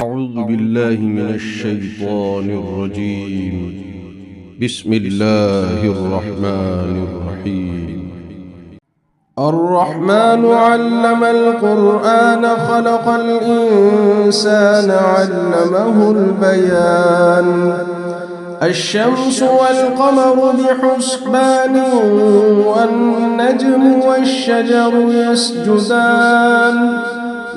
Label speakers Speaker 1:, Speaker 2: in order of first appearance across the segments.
Speaker 1: أعوذ بالله من الشيطان الرجيم. بسم الله الرحمن الرحيم.
Speaker 2: الرحمن علم القرآن خلق الإنسان علمه البيان. الشمس والقمر بحسبان والنجم والشجر يسجدان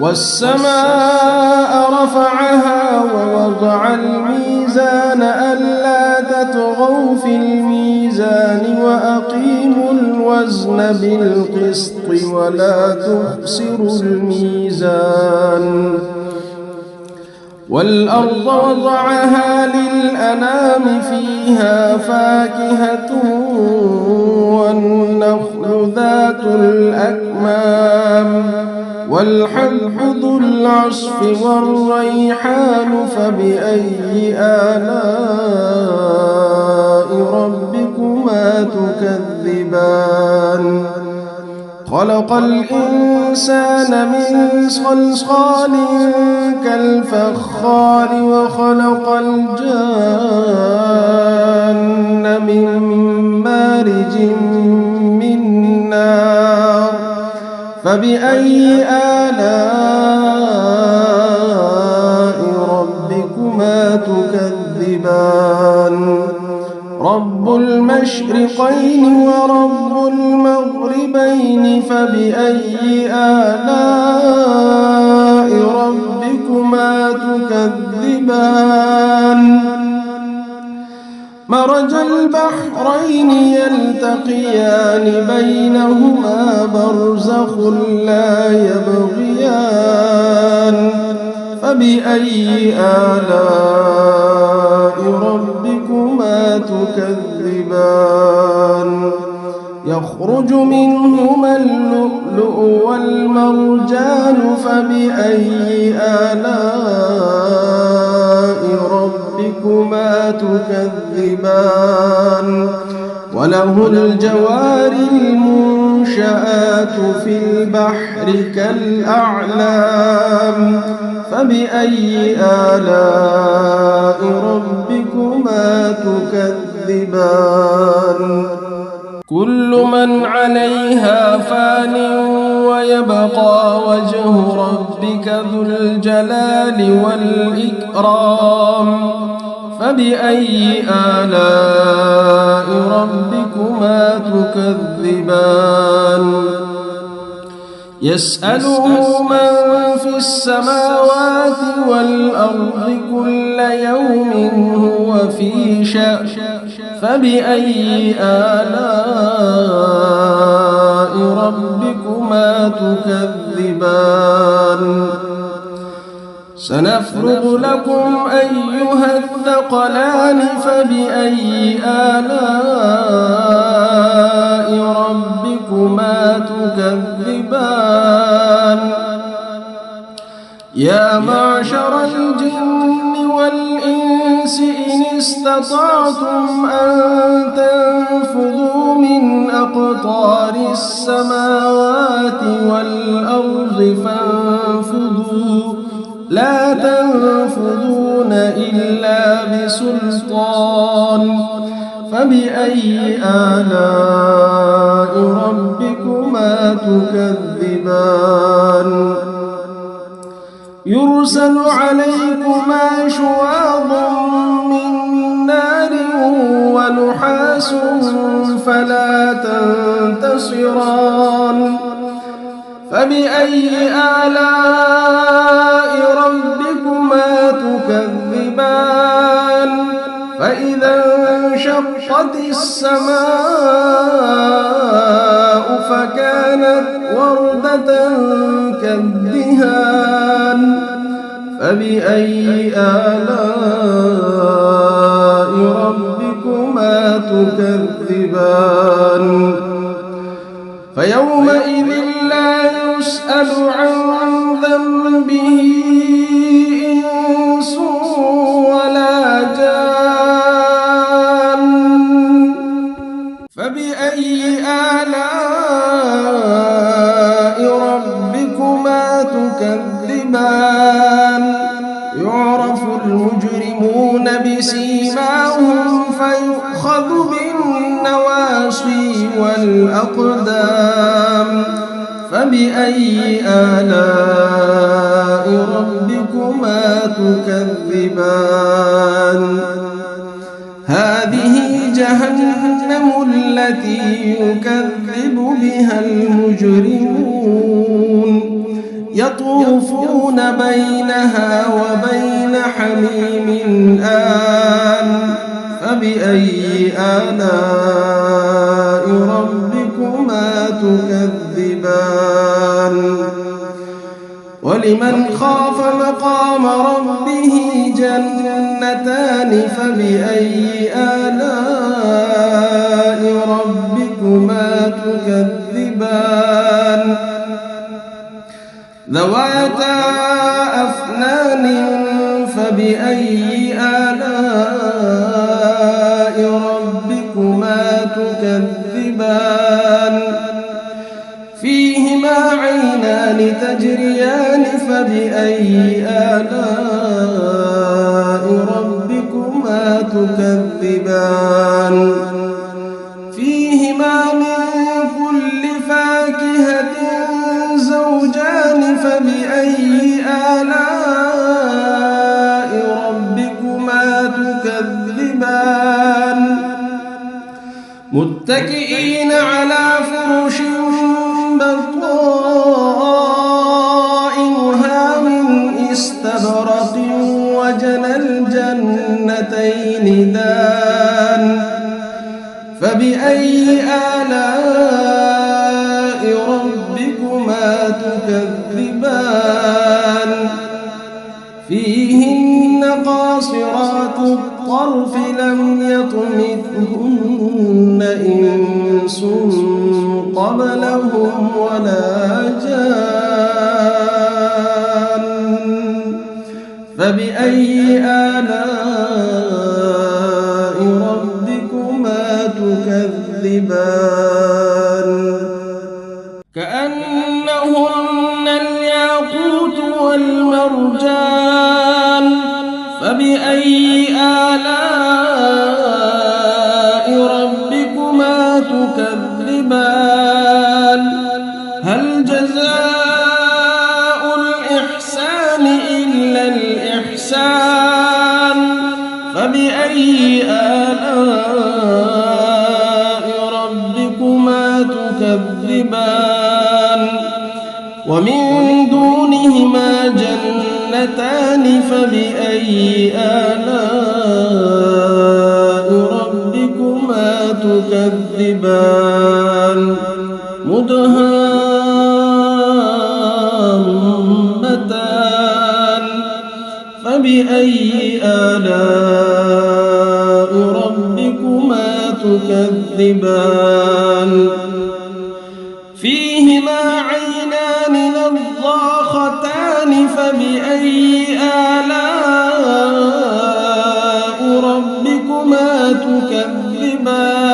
Speaker 2: والسماء رفعها ووضع الميزان ألا تطغوا في الميزان وأقيموا الوزن بالقسط ولا تخسروا الميزان. والأرض وضعها للأنام فيها فاكهة والنخل ذات الأكمام والحب ذو العصف والريحان فبأي آلاء ربكما تكذبان. خلق الإنسان من صلصال كالفخار وخلق الجان من مارج من نار فبأي آلاء ربكما تكذبان. رب المشرقين ورب المغربين فبأي آلاء ربكما تكذبان. مرج البحرين يلتقيان بينهما برزخ لا يبغيان فبأي آلاء ربكما تكذبان. يخرج منهما اللؤلؤ والمرجان فبأي آلاء ربكما تكذبان. وله الجوار المنشآت في البحر كالأعلام فبأي آلاء ربكما تكذبان. كل من عليها فان ويبقى وجه ربك ذو الجلال والإكرام فبأي آلاء ربكما تكذبان. يسأله من في السماوات والأرض كل يوم هو في شأن فبأي آلاء ربكما تكذبان. سنفرغ لكم أيها الثقلان فبأي آلاء ربكما تكذبان. يا معشر الجن والإنس إن استطعتم أن تنفذوا من أقطار السماوات والأرض فانفذوا لا تنفذون إلا بسلطان فبأي آلاء ربكما تكذبان. يرسل عليكما شواظ من نار ونحاس فلا تنتصران فبأي آلاء ربكما تكذبان. فإذا انشقت السماء فكانت وردة كالدهان فبأي آلاء ربكما تكذبان. فيومئذ لا يسأل عن ذنبه إنس ولا جان فبأي آلاء ربكما تكذبان. يعرف المجرمون بسيماهم فيؤخذ بالنواصي والأقدام فبأي آلاء ربكما تكذبان هذه جهنم التي يكذب بها المجرمون يطوفون بينها وبين حميم آن فبأي آلاء ربكما تكذبان ولمن خاف مقام ربه جنتان فبأي آلاء ربكما تكذبان ذواتا أفنان فبأي آلاء ربكما تكذبان فيهما عينان تجريان فبأي آلاء ربكما تكذبان فيهما من كل فاكهة زوجان فبأي آلاء ربكما تكذبان متكئين على فرش بطائنها من استبرق وجنى الجنتين دان فبأي آلاء ربكما تكذبان فيهن قاصرات الطرف لم يطمثهن إنس قبلهم ولا جان فبأي آلاء ربكما تكذبان كأنهن الياقوت والمرجان فبأي آلاء ربكما تكذبان هل جزاء الإحسان إلا الإحسان فبأي آلاء ربكما تكذبان ومن دونهما جنتان فبأي آلاء ربكما تكذبان مدهامتان فبأي آلاء ربكما تكذبان فيهما عينان نضاختان فبأي آلاء ربكما تكذبان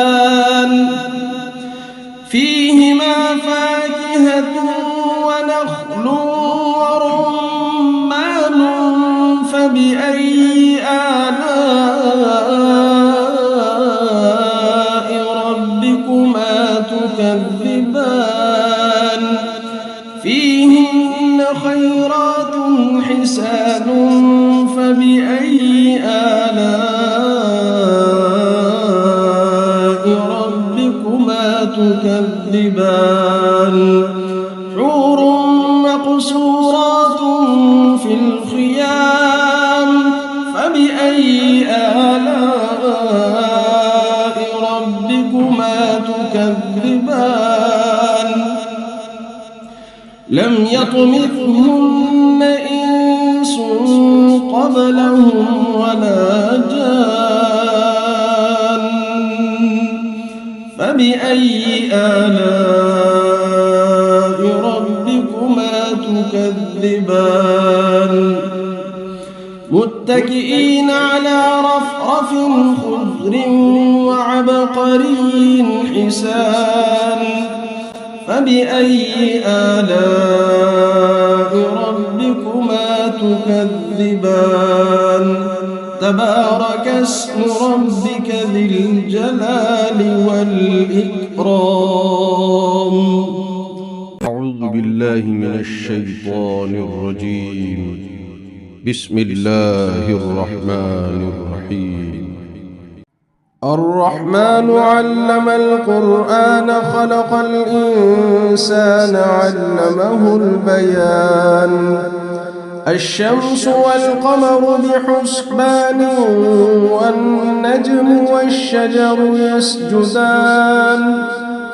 Speaker 2: فيهما فاكهة ونخل ورمان فبأي آلاء ربكما تكذبان فيهن خيرات حسان فبأي آلاء ربكما تكذبان حور مقصورات في الخيام فبأي آلاء ربكما تكذبان لم يطمثهن إنس قبلهم ولا جان فبأي آلاء ربكما تكذبان متكئين على رفرف خضر وعبقري حسان فبأي آلاء ربكما تكذبان تبارك اسم ربك ذي الجلال والإكرام.
Speaker 1: أعوذ بالله من الشيطان الرجيم. بسم الله الرحمن الرحيم.
Speaker 2: الرحمن علم القرآن خلق الإنسان علمه البيان الشمس والقمر بحسبان والنجم والشجر يسجدان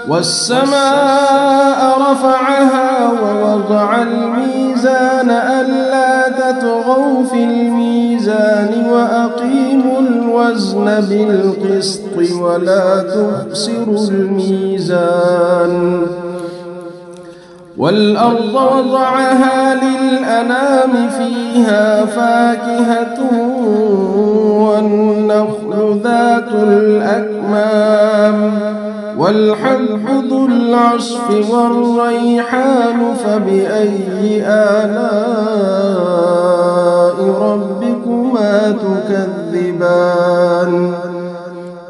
Speaker 2: والسماء رفعها ووضع الميزان ألا تطغوا في الميزان وأقيموا الوزن بالقسط ولا تخسروا الميزان والأرض وضعها للأنام فيها فاكهة والنخل ذات الأكمام والحب ذو العصف والريحان فبأي آلاء ربكما تكذبان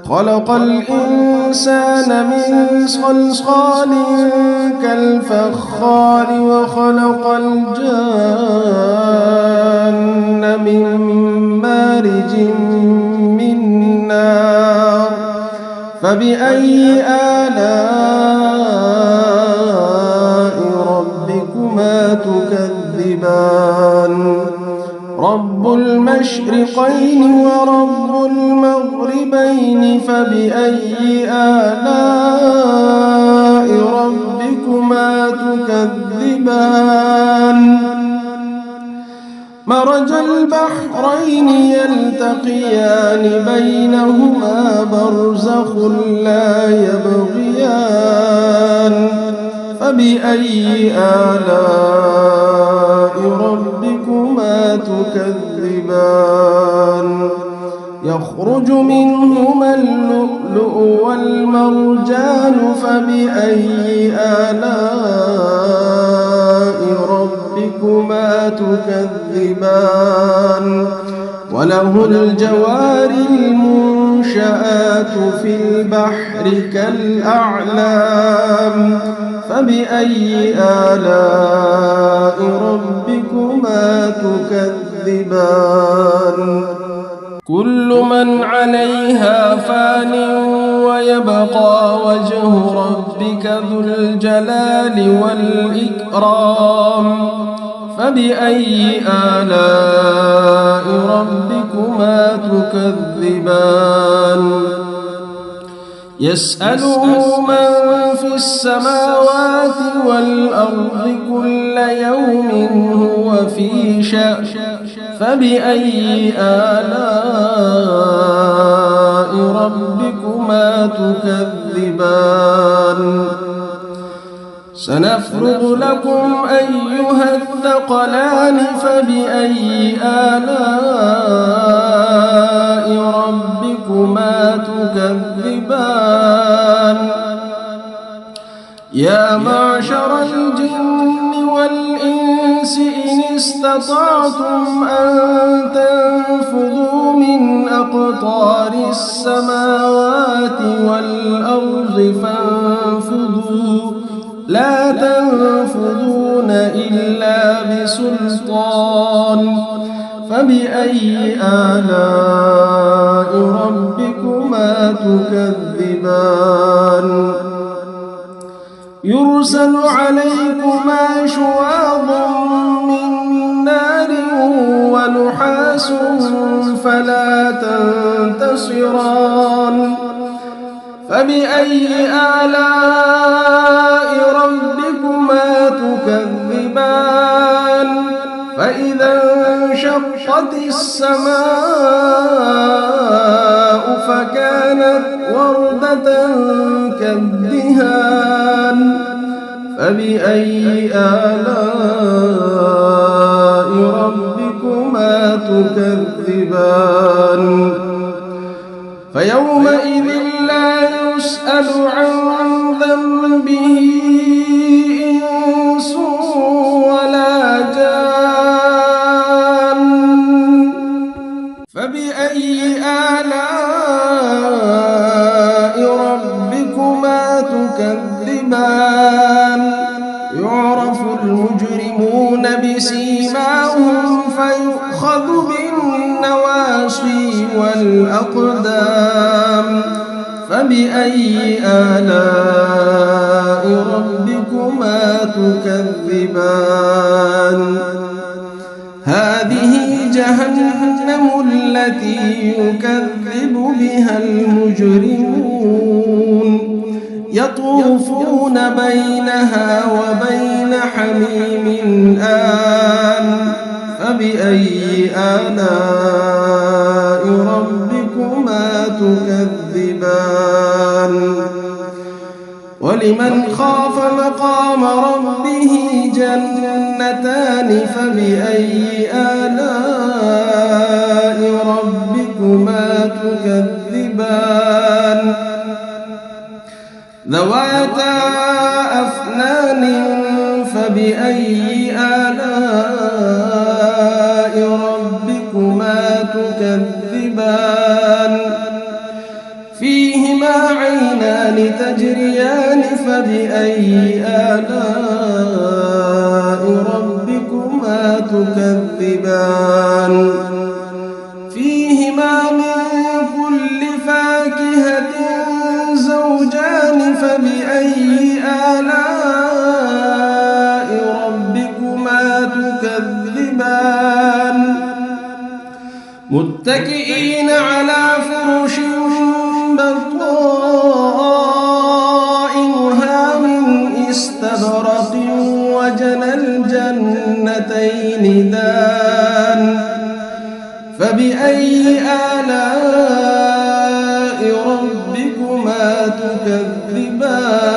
Speaker 2: خلق الإنسان من صلصال كالفخار وخلق الجان من مارج من نار فبأي آلاء ربكما تكذبان رب المشرقين ورب المغربين فبأي آلاء ربكما تكذبان مرج البحرين يلتقيان بينهما برزخ لا يبغيان فبأي آلاء ربكما تكذبان يخرج منهما اللؤلؤ والمرجان فبأي آلاء ربكما تكذبان وله الجوار المنشآت في البحر كالأعلام فبأي آلاء ربكما تكذبان كل من عليها فان ويبقى وجه ربك ذو الجلال والإكرام فبأي آلاء ربكما تكذبان يسأله من في السماوات والأرض كل يوم هو في شأن فبأي آلاء ربكما تكذبان سنفرغ لكم أيها الثقلان فبأي آلاء ربكما تكذبان يا معشر الجن والإنس إن استطعتم أن تنفذوا من أقطار السماوات والأرض فانفذوا لا تنفذون إلا بسلطان فبأي آلاء ربكما تكذبان يرسل عليكما شواظ من نار ونحاس فلا تنتصران فبأي آلاء ربكما تكذبان فإذا انشقت السماء فكانت وردة كالدهان فبأي آلاء ربكما تكذبان فيومئذ لا يسأل عن ذنبه إنس ولا جان. فبأي آلاء ربكما تكذبان؟ يعرف المجرمون بسيماهم فيؤخذ بالنواصي والأقدام. فبأي آلاء ربكما تكذبان؟ هذه جهنم التي يكذب بها المجرمون، يطوفون بينها وبين حميم آن. فبأي آلاء ربكما تكذبان؟ ولمن خاف مقام ربه جنتان. فبأي آلاء ربكما تكذبان؟ ذواتا أفنان. فبأي آلاء ربكما تكذبان؟ فيهما عينان تجريان. فبأي آلاء ربكما تكذبان؟ فيهما من كل فاكهة زوجان. فبأي آلاء ربكما تكذبان؟ متكئين على فرش بطائنها من استبرق وجنى الجنتين دان. فبأي آلاء ربكما تكذبان؟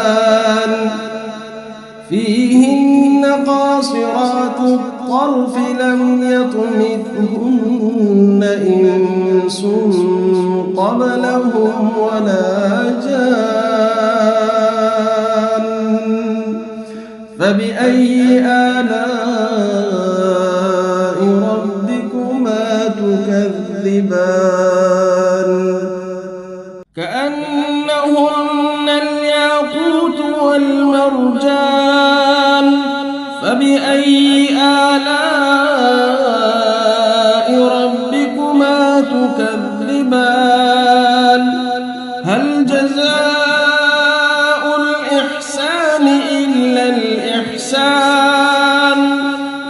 Speaker 2: فيهن قاصرات الطرف لم يطمثهن إنس قبلهم ولا جان. فبأي آلاء ربكما تكذبان؟ كأنهن الياقوت والمرجان. فبأي آلاء ربكما تكذبان؟ هل جزاء الإحسان إلا الإحسان؟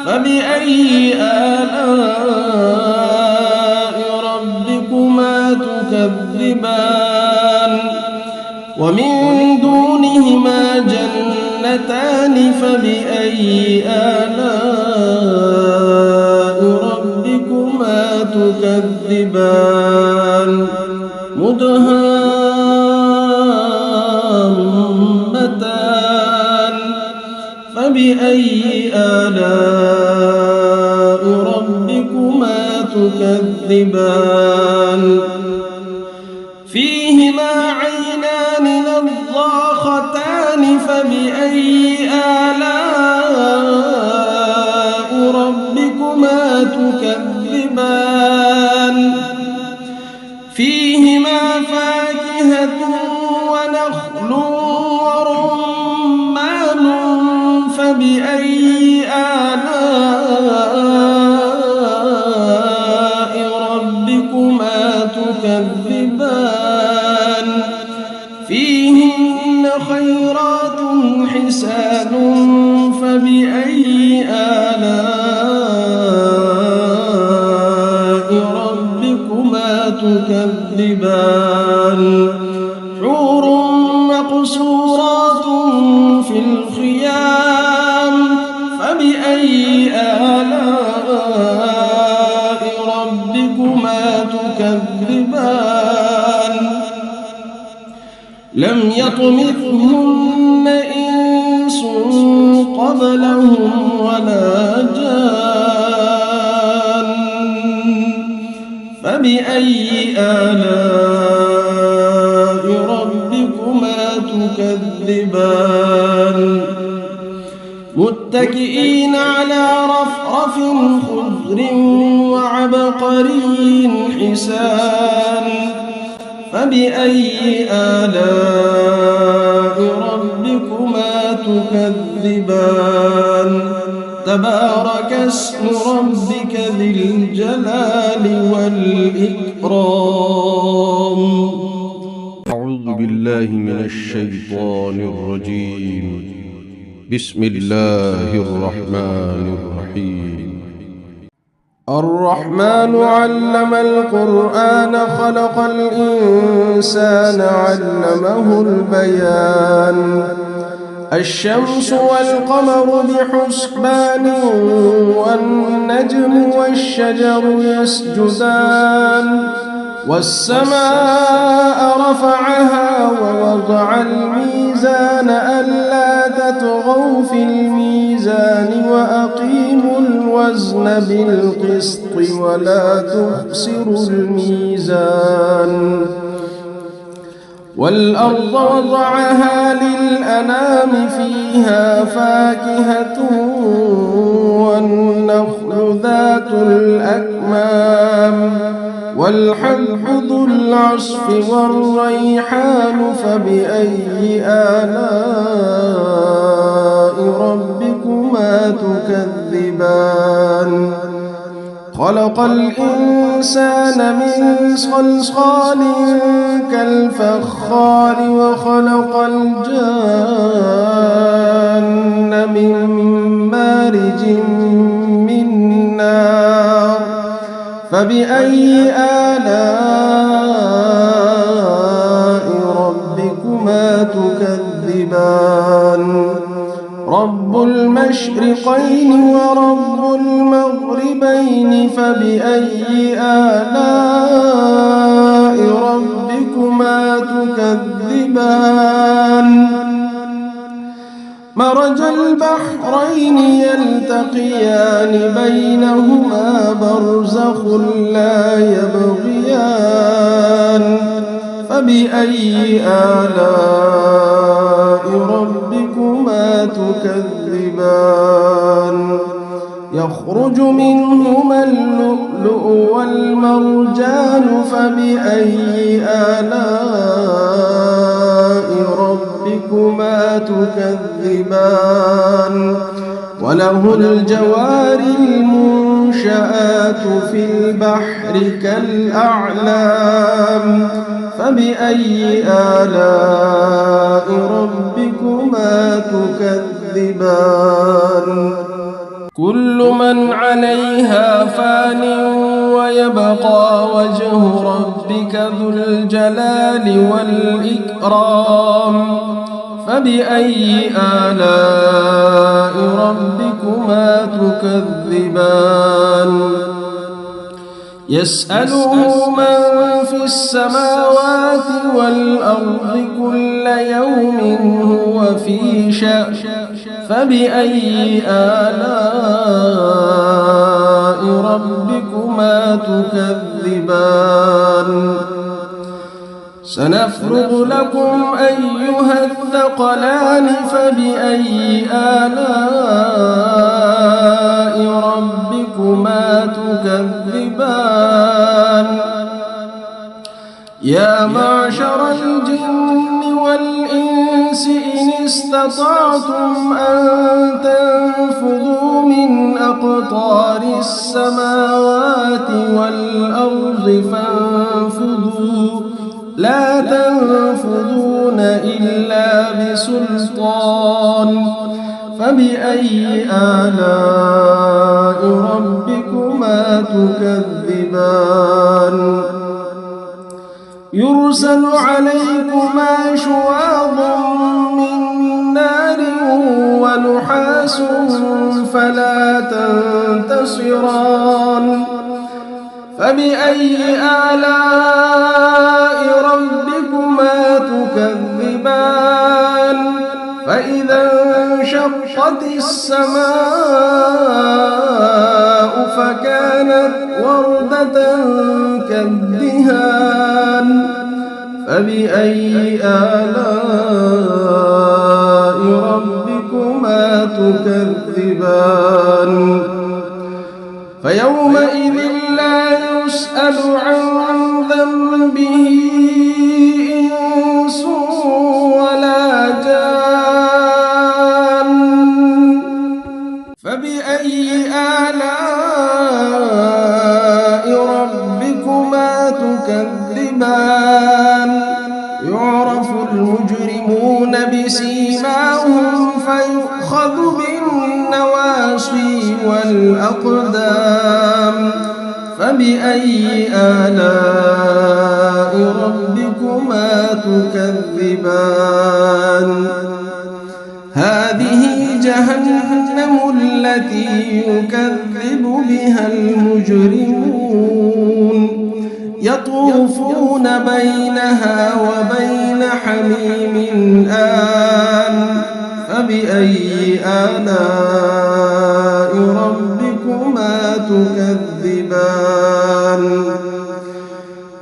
Speaker 2: فبأي آلاء ربكما تكذبان؟ ومن دونهما جنتان. فبأي آلاء ربكما تكذبان؟ مدهامتان. فبأي آلاء ربكما تكذبان؟ فيهما عينان نضاختان. فبأي آلاء ربكما تكذبان؟ فيهما فاكهة ونخل ورمان. فبأي آلاء ربكما تكذبان؟ فيهن خيرات حسان. فبأي آلاء ربكما تكذبان؟ حور مقصورات في الخيام. فبأي آلاء ربكما تكذبان؟ لم يطمثهن إنس قبلهم ولا جان. فبأي آلاء ربكما تكذبان متكئين على رفرف خضر وعبقري حسان فبأي آلاء ربكما تكذبان تبارك اسم ربك ذي الجلال والإكرام.
Speaker 1: أعوذ بالله من الشيطان الرجيم. بسم الله الرحمن الرحيم.
Speaker 2: الرحمن علم القرآن خلق الإنسان علمه البيان الشمس والقمر بحسبان والنجم والشجر يسجدان والسماء رفعها ووضع الميزان ألا تطغوا في الميزان وأقيموا الوزن بالقسط ولا تخسروا الميزان والأرض وضعها للأنام فيها فاكهة والنخل ذات الأكمام والحب ذو العصف والريحان فبأي آلاء ربكما تكذبان خلق الإنسان من صلصال كالفخار وخلق الجان من مارج من نار فبأي آلاء ربكما تكذبان رب المشرقين ورب المغربين فبأي آلاء ربكما تكذبان مرج البحرين يلتقيان بينهما برزخ لا يبغيان فبأي آلاء ربكما تكذبان يخرج منهما اللؤلؤ والمرجان فبأي آلاء ربكما تكذبان وله الجوار المنشآت في البحر كالأعلام فبأي آلاء ربكما تكذبان كل من عليها فان ويبقى وجه ربك ذو الجلال والإكرام فبأي آلاء ربكما تكذبان يسأله من في السماوات والأرض كل يوم هو في شأن فبأي آلاء ربكما تكذبان سنفرغ لكم أيها الثقلان فبأي آلاء ربكما تكذبان يا معشر الجن والإنس إن استطعتم أن تنفذوا من أقطار السماوات والأرض فانفذوا لا تنفذون إلا بسلطان فبأي آلاء ربكما تكذبان يرسل عليكما شواظ من نار ونحاس فلا تنتصران فبأي آلاء ربكما تكذبان فإذا انشقت السماء فكانت وردة كالدهان فبأي آلاء ربكما تكذبان فيومئذ لا يسأل عن ذنبه إنس ولا جان فبأي آلاء ربكما تكذبان يعرف المجرمون بسيماهم فيؤخذ بالنواصي والأقدام فبأي آلاء ربكما تكذبان هذه جهنم التي يكذب بها المجرمون يطوفون بينها وبين حميم آن فبأي آلاء ربكما تكذبان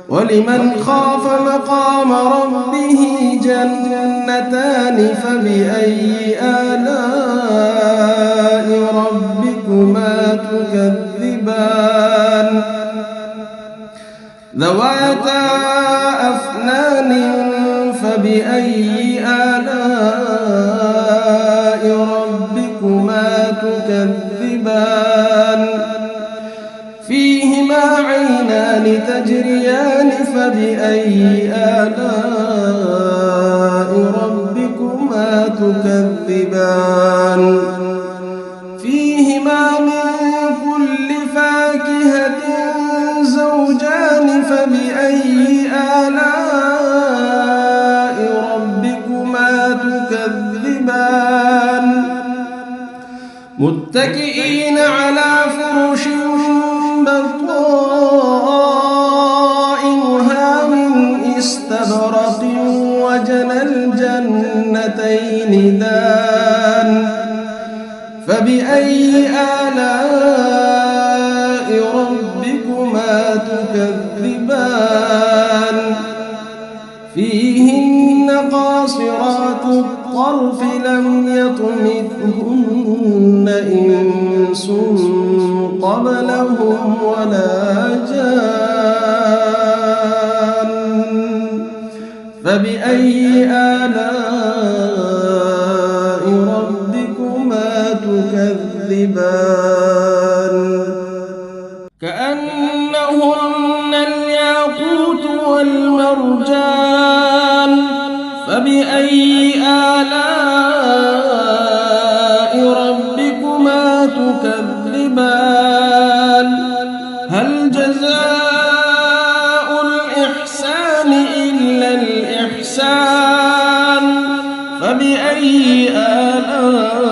Speaker 2: ولمن خاف مقام ربه جنتان فبأي آلاء ربكما تكذبان ذواتا أفنان فبأي آلاء ربكما تكذبان فيهما عينان تجريان فبأي آلاء ربكما تكذبان فيهما من كل فاكهة زوجان فبأي آلاء ربكما تكذبان متكئين على فرش بطائنها من استبرق وجنى الجنتين دان فبأي آلاء ربكما تكذبان فيهن قاصرات الطرف لم يطمثهن إنس قبلهم ولا جان فبأي آلاء ربكما تكذبان كأنهن الياقوت والمرجان فبأي آلاء ربكما تكذبان هل جزاء الإحسان إلا الإحسان فبأي آلاء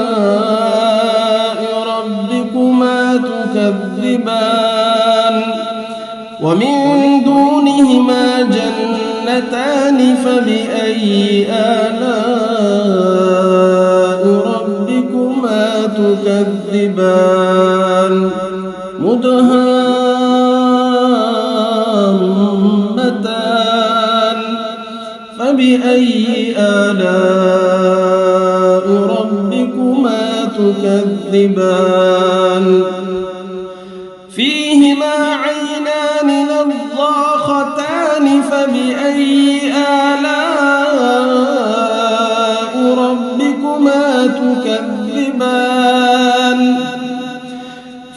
Speaker 2: ربكما تكذبان ومن دونهما جنتان فبأي آلاء ربكما تكذبان مدهامتان فبأي آلاء ربكما تكذبان فيهما عينان نضاختان فبأي آلاء ربكما تكذبان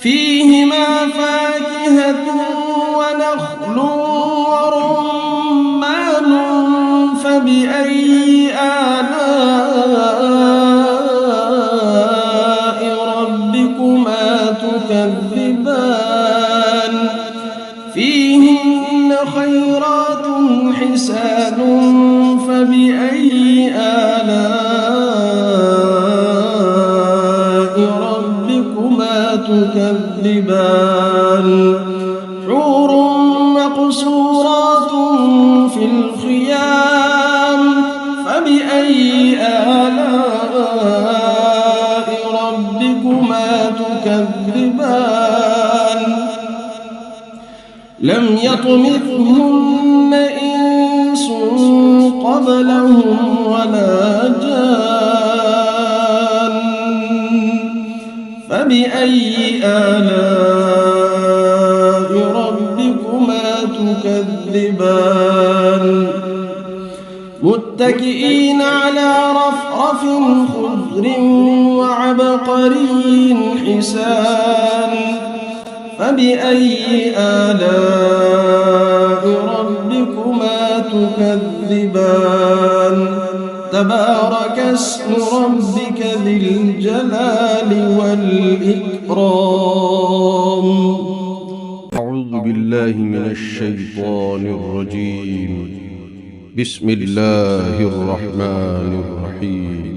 Speaker 2: فيهما فاكهة ونخل ورمان فبأي آلاء ربكما تكذبان فيهن خيرات حسان فبأي آلاء ربكما تكذبان حور مقصورات في الخيام فبأي آلاء ربكما تكذبان يطمثهن إنس قبلهم ولا جان فبأي آلاء ربكما تكذبان متكئين على رفرف خضر وعبقري حسان فبأي آلاء ربكما تكذبان تبارك اسم ربك ذي الجلال والإكرام.
Speaker 1: أعوذ بالله من الشيطان الرجيم. بسم الله الرحمن الرحيم.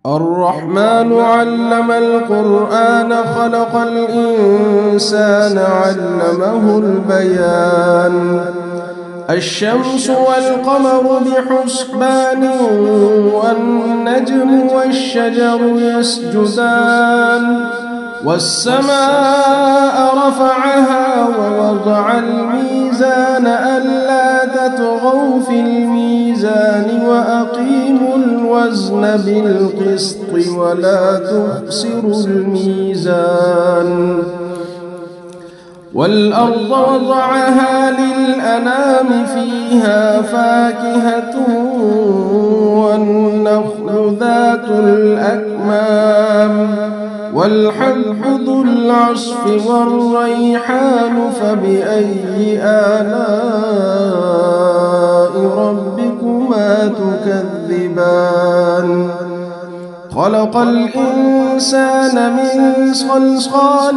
Speaker 2: الرحمن علم القرآن خلق الإنسان علمه البيان الشمس والقمر بحسبان والنجم والشجر يسجدان والسماء رفعها ووضع الميزان ألا تطغوا في الميزان وأقيموا الوزن بالقسط ولا تخسروا الميزان والأرض وضعها للأنام فيها فاكهة والنخل ذات الأكمام والحب ذو العصف والريحان فبأي آلاء ربكما تكذبان خلق الإنسان من صلصال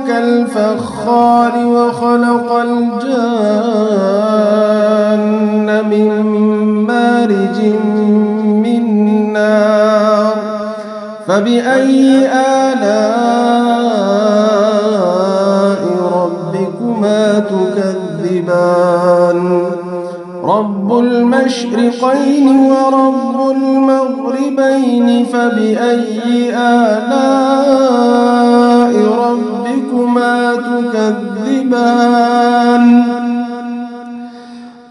Speaker 2: كالفخار وخلق الجان من مارج من نار فبأي آلاء ربكما تكذبان رب المشرقين ورب المغربين فبأي آلاء ربكما تكذبان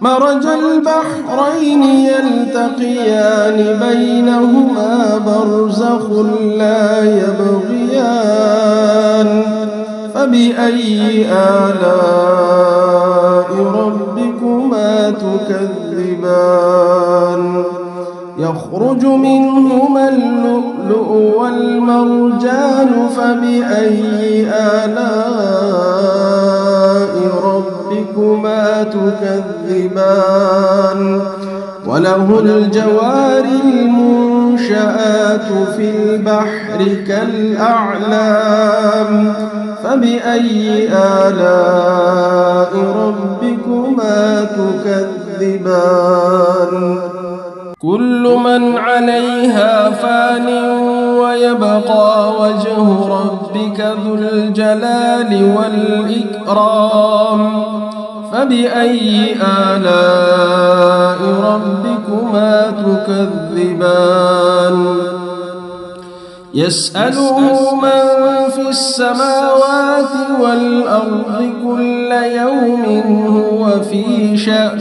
Speaker 2: مرج البحرين يلتقيان بينهما برزخ لا يبغيان فبأي آلاء ربكما تكذبان يخرج منهما اللؤلؤ والمرجان فبأي آلاء ربكما تكذبان وله الجوار المنشآت في البحر كالأعلام فبأي آلاء ربكما تكذبان كل من عليها فان ويبقى وجه ربك ذو الجلال والإكرام فبأي آلاء ربكما تكذبان يسأله من في السماوات والأرض كل يوم هو في شأن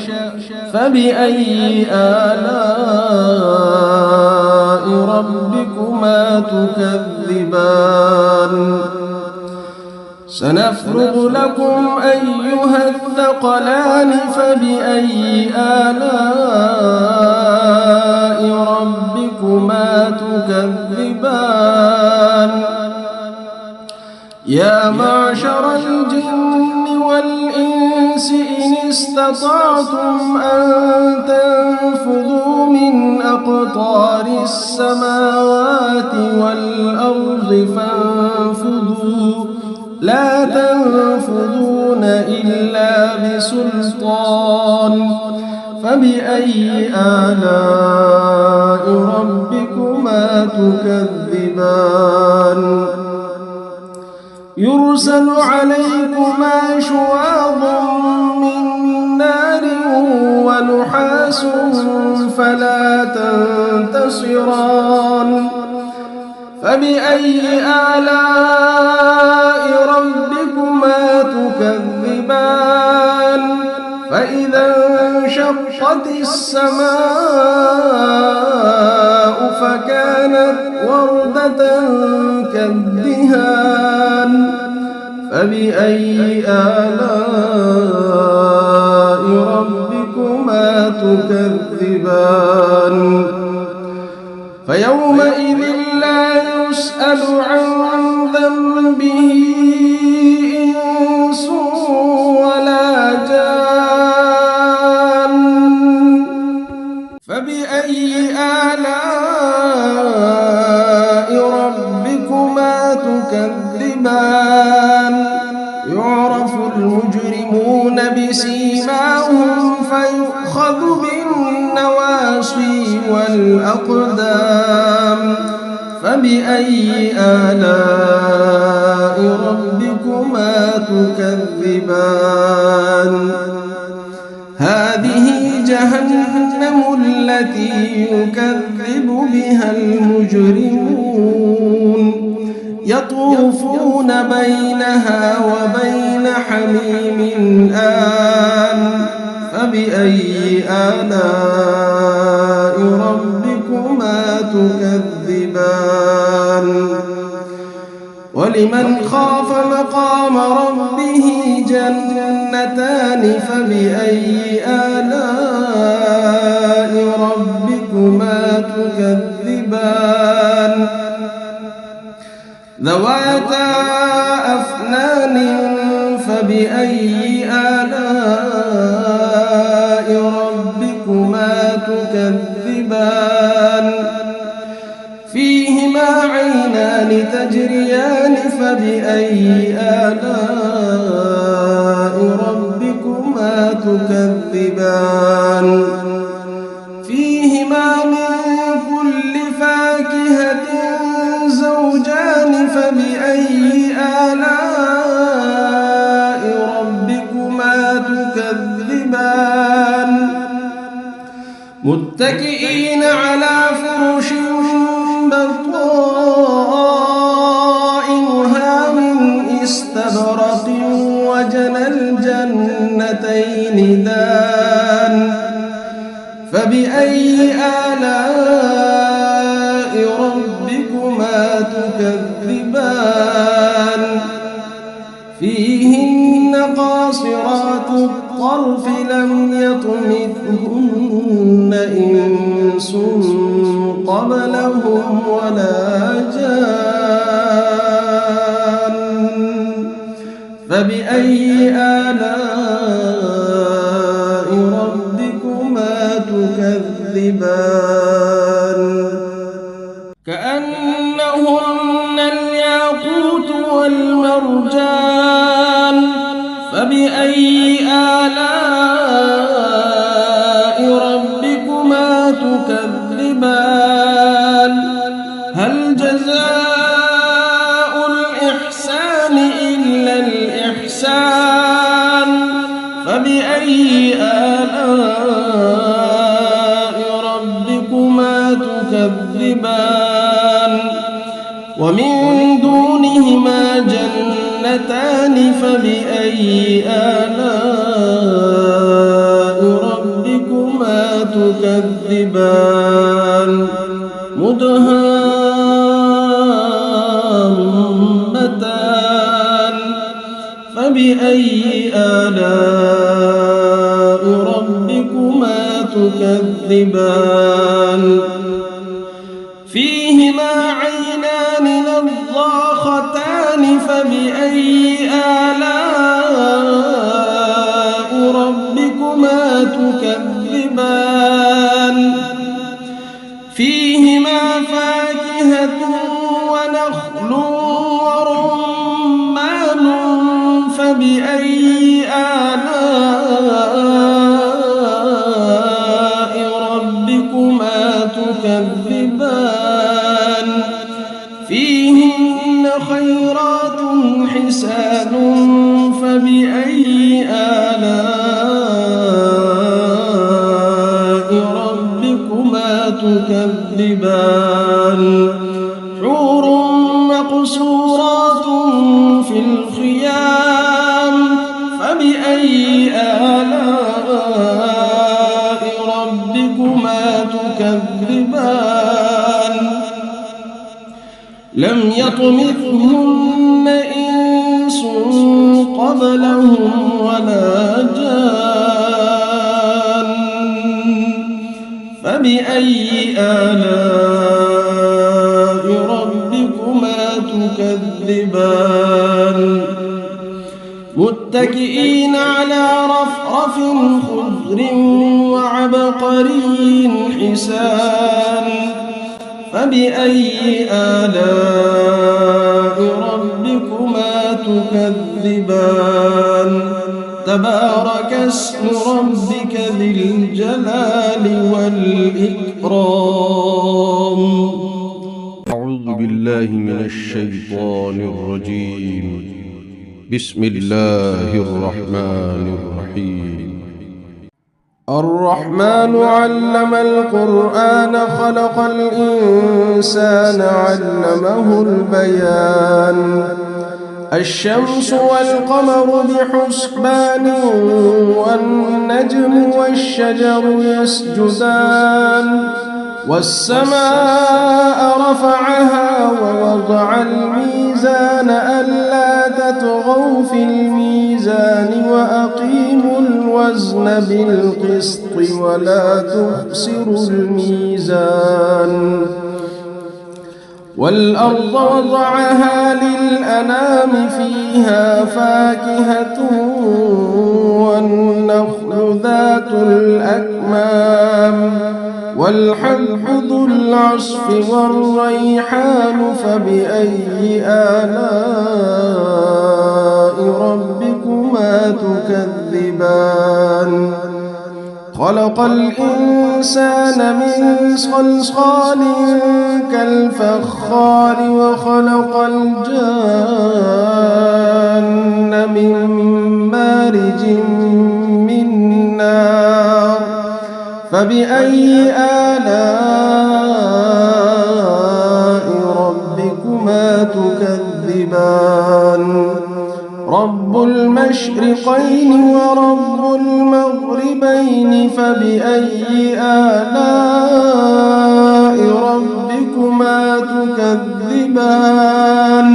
Speaker 2: فبأي آلاء ربكما تكذبان سنفرغ لكم أيها الثقلان فبأي آلاء ربكما تكذبان يا معشر الجن والإنس إن استطعتم أن تنفذوا من أقطار السماوات والأرض فانفذوا لا تنفذون إلا بسلطان فبأي آلاء ربكما تكذبان يرسل عليكما شواظ من نار ونحاس فلا تنتصران فبأي آلاء ربكما تكذبان تكذبان فإذا انشقت السماء فكانت وردة كالدهان فبأي آلاء ربكما تكذبان فيومئذ لا يسأل عن ذنبه إنس ولا جان فبأي آلاء ربكما تكذبان يعرف المجرمون بسيماهم فيؤخذ بالنواصي والأقدام فبأي آلاء ربكما تكذبان هذه جهنم التي يكذب بها المجرمون يطوفون بينها وبين حميم آن فبأي آلاء ربكما تكذبان ولمن خاف مقام ربه جنتان فبأي آلاء ربكما تكذبان ذواتا أفنان فبأي آلاء ربكما تكذبان فيهما عينان تجريان فبأي آلاء ربكما تكذبان فيهما من كل فاكهة زوجان فبأي آلاء ربكما تكذبان متكئين على فرش بطائنها من استبرق وجنى الجنتين دان فبأي آلاء ربكما تكذبان فيهن قاصرات الطرف لم يطمثهن إنس قبلهم ولا جان فبأي آلاء ربكما تكذبان كأنهن الياقوت والمرجان فبأي آلاء ربكما تكذبان هل جزاء الإحسان إلا الإحسان فبأي آلاء ربكما تكذبان ومن دونهما جنتان فبأي آلاء ربكما تكذبان مدهامتان فبأي آلاء ربكما تكذبان فيهما عينان نضاختان فبأي آلاء ربكما تكذبان فيهما فاكهة ونخل ورمان فبأي آلاء ربكما تكذبان فيهن خيرات حسان فبأي آلاء آلاء ربكما تكذبان لم يطمثهن إنس قبلهم ولا جان فبأي آلاء ربكما تكذبان متكئين على رفرف خضر وعبقري حسان فبأي آلاء ربكما تكذبان تبارك اسم ربك ذي الجلال والإكرام.
Speaker 1: أعوذ بالله من الشيطان الرجيم. بسم الله الرحمن الرحيم.
Speaker 2: الرحمن علم القرآن خلق الإنسان علمه البيان الشمس والقمر بحسبان والنجم والشجر يسجدان والسماء رفعها ووضع الميزان ألا تطغوا في الميزان وأقيموا الوزن بالقسط ولا تخسروا الميزان والأرض وضعها للأنام فيها فاكهة والنخل ذات الأكمام والحب ذو العصف والريحان فبأي آلاء ربكما تكذبان خلق الإنسان من صلصال كالفخار وخلق الجان من مارج من نار فبأي آلاء ربكما تكذبان رب المشرقين ورب المغربين فبأي آلاء ربكما تكذبان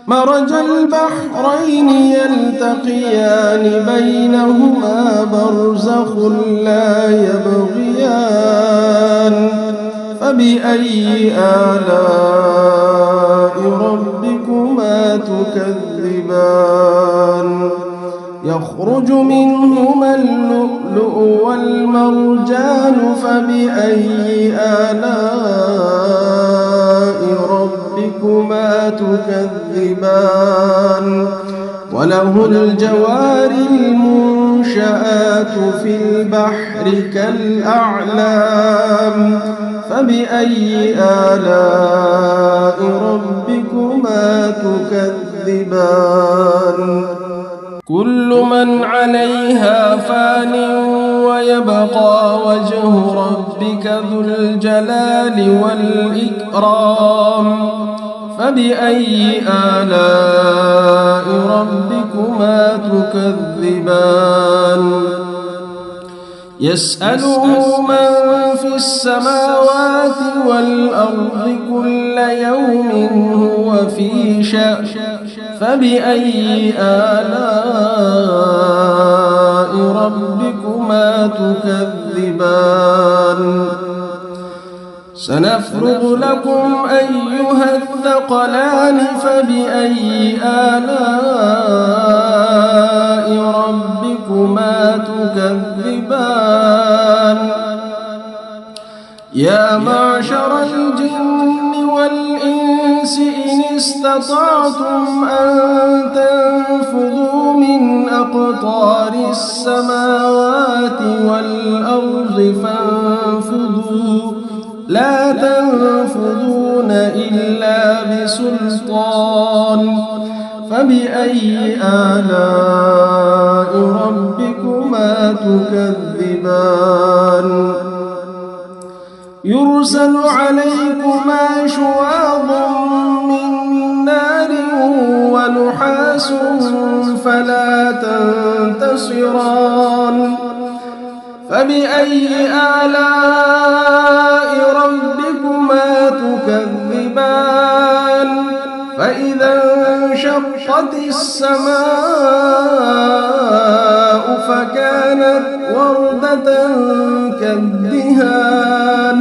Speaker 2: مرج البحرين يلتقيان بينهما برزخ لا يبغيان فبأي آلاء ربكما تكذبان يخرج منهما اللؤلؤ والمرجان فبأي آلاء ربكما تكذبان وله الجوار المنشآت في البحر كالأعلام فبأي آلاء ربكما تكذبان كل من عليها فان ويبقى وجه ربك ذو الجلال والإكرام فبأي آلاء ربكما تكذبان يسأله من في السماوات والأرض كل يوم هو في شأن فبأي آلاء ربكما تكذبان سنفرغ لكم أيها الثقلان فبأي آلاء ربكما تكذبان يا معشر الجن والإنس إن استطعتم أن تنفذوا من أقطار السماوات والأرض فانفذوا لا تنفذون إلا بسلطان فبأي آلاء ربكما تكذبان يرسل عليكما شواظ من نار ونحاس فلا تنتصران فبأي آلاء ربكما تكذبان فإذا انشقت السماء فكانت وردة كالدهان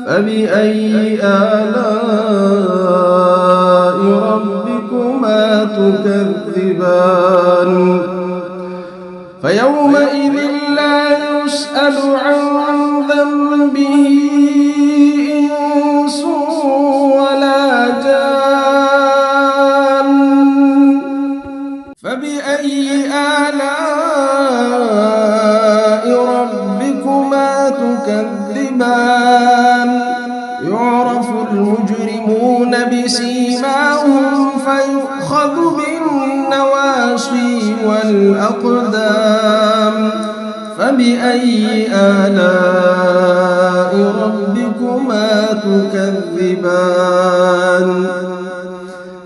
Speaker 2: فبأي آلاء ربكما تكذبان فيومئذ لا يسأل عن ذنبه إنس ولا جان فبأي آلاء ربكما تكذبان يعرف المجرمون بسيماهم فيؤخذ بالنواصي والأقدام فبأي آلاء ربكما تكذبان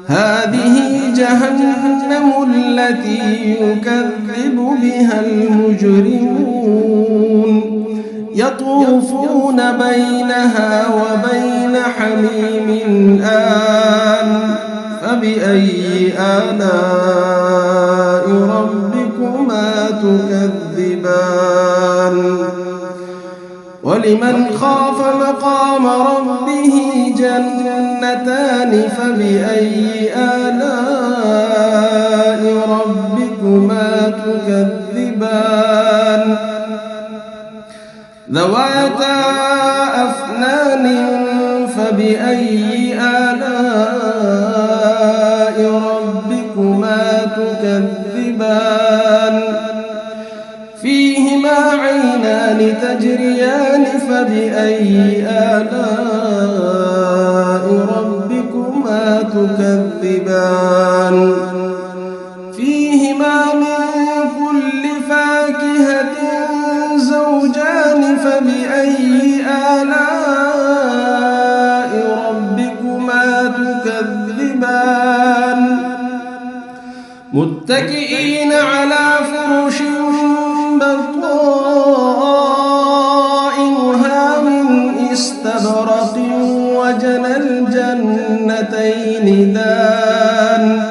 Speaker 2: هذه جهنم التي يكذب بها المجرمون يطوفون بينها وبين حميم آن فبأي آلاء ربكما تكذبان ولمن خاف مقام ربه جنتان فبأي آلاء ربكما تكذبان ذواتا أفنان فبأي آلاء ربكما تكذبان فيهما عينان تجريان فبأي آلاء ربكما تكذبان فيهما من كل فاكهة زوجان فبأي آلاء ربكما تكذبان متكئين على فرش بطائنها من استبرق وجنى الجنتين دان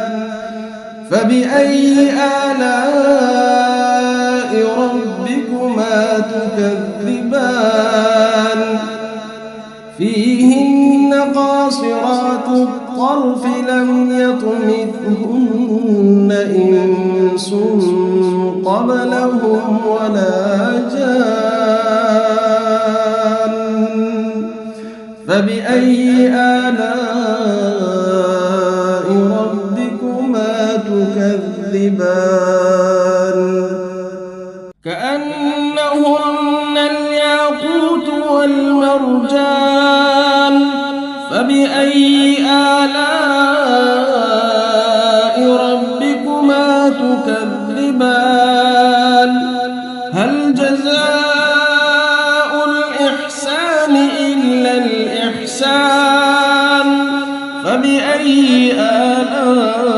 Speaker 2: فبأي آلاء ربكما تكذبان فيهن قاصرات الطرف لم يطمثهن إنس قبلهم ولا جان فبأي آلاء ربكما تكذبان كأنهن الياقوت والمرجان فبأي آلاء ربكما تكذبان هل جزاء الإحسان إلا الإحسان فبأي آلاء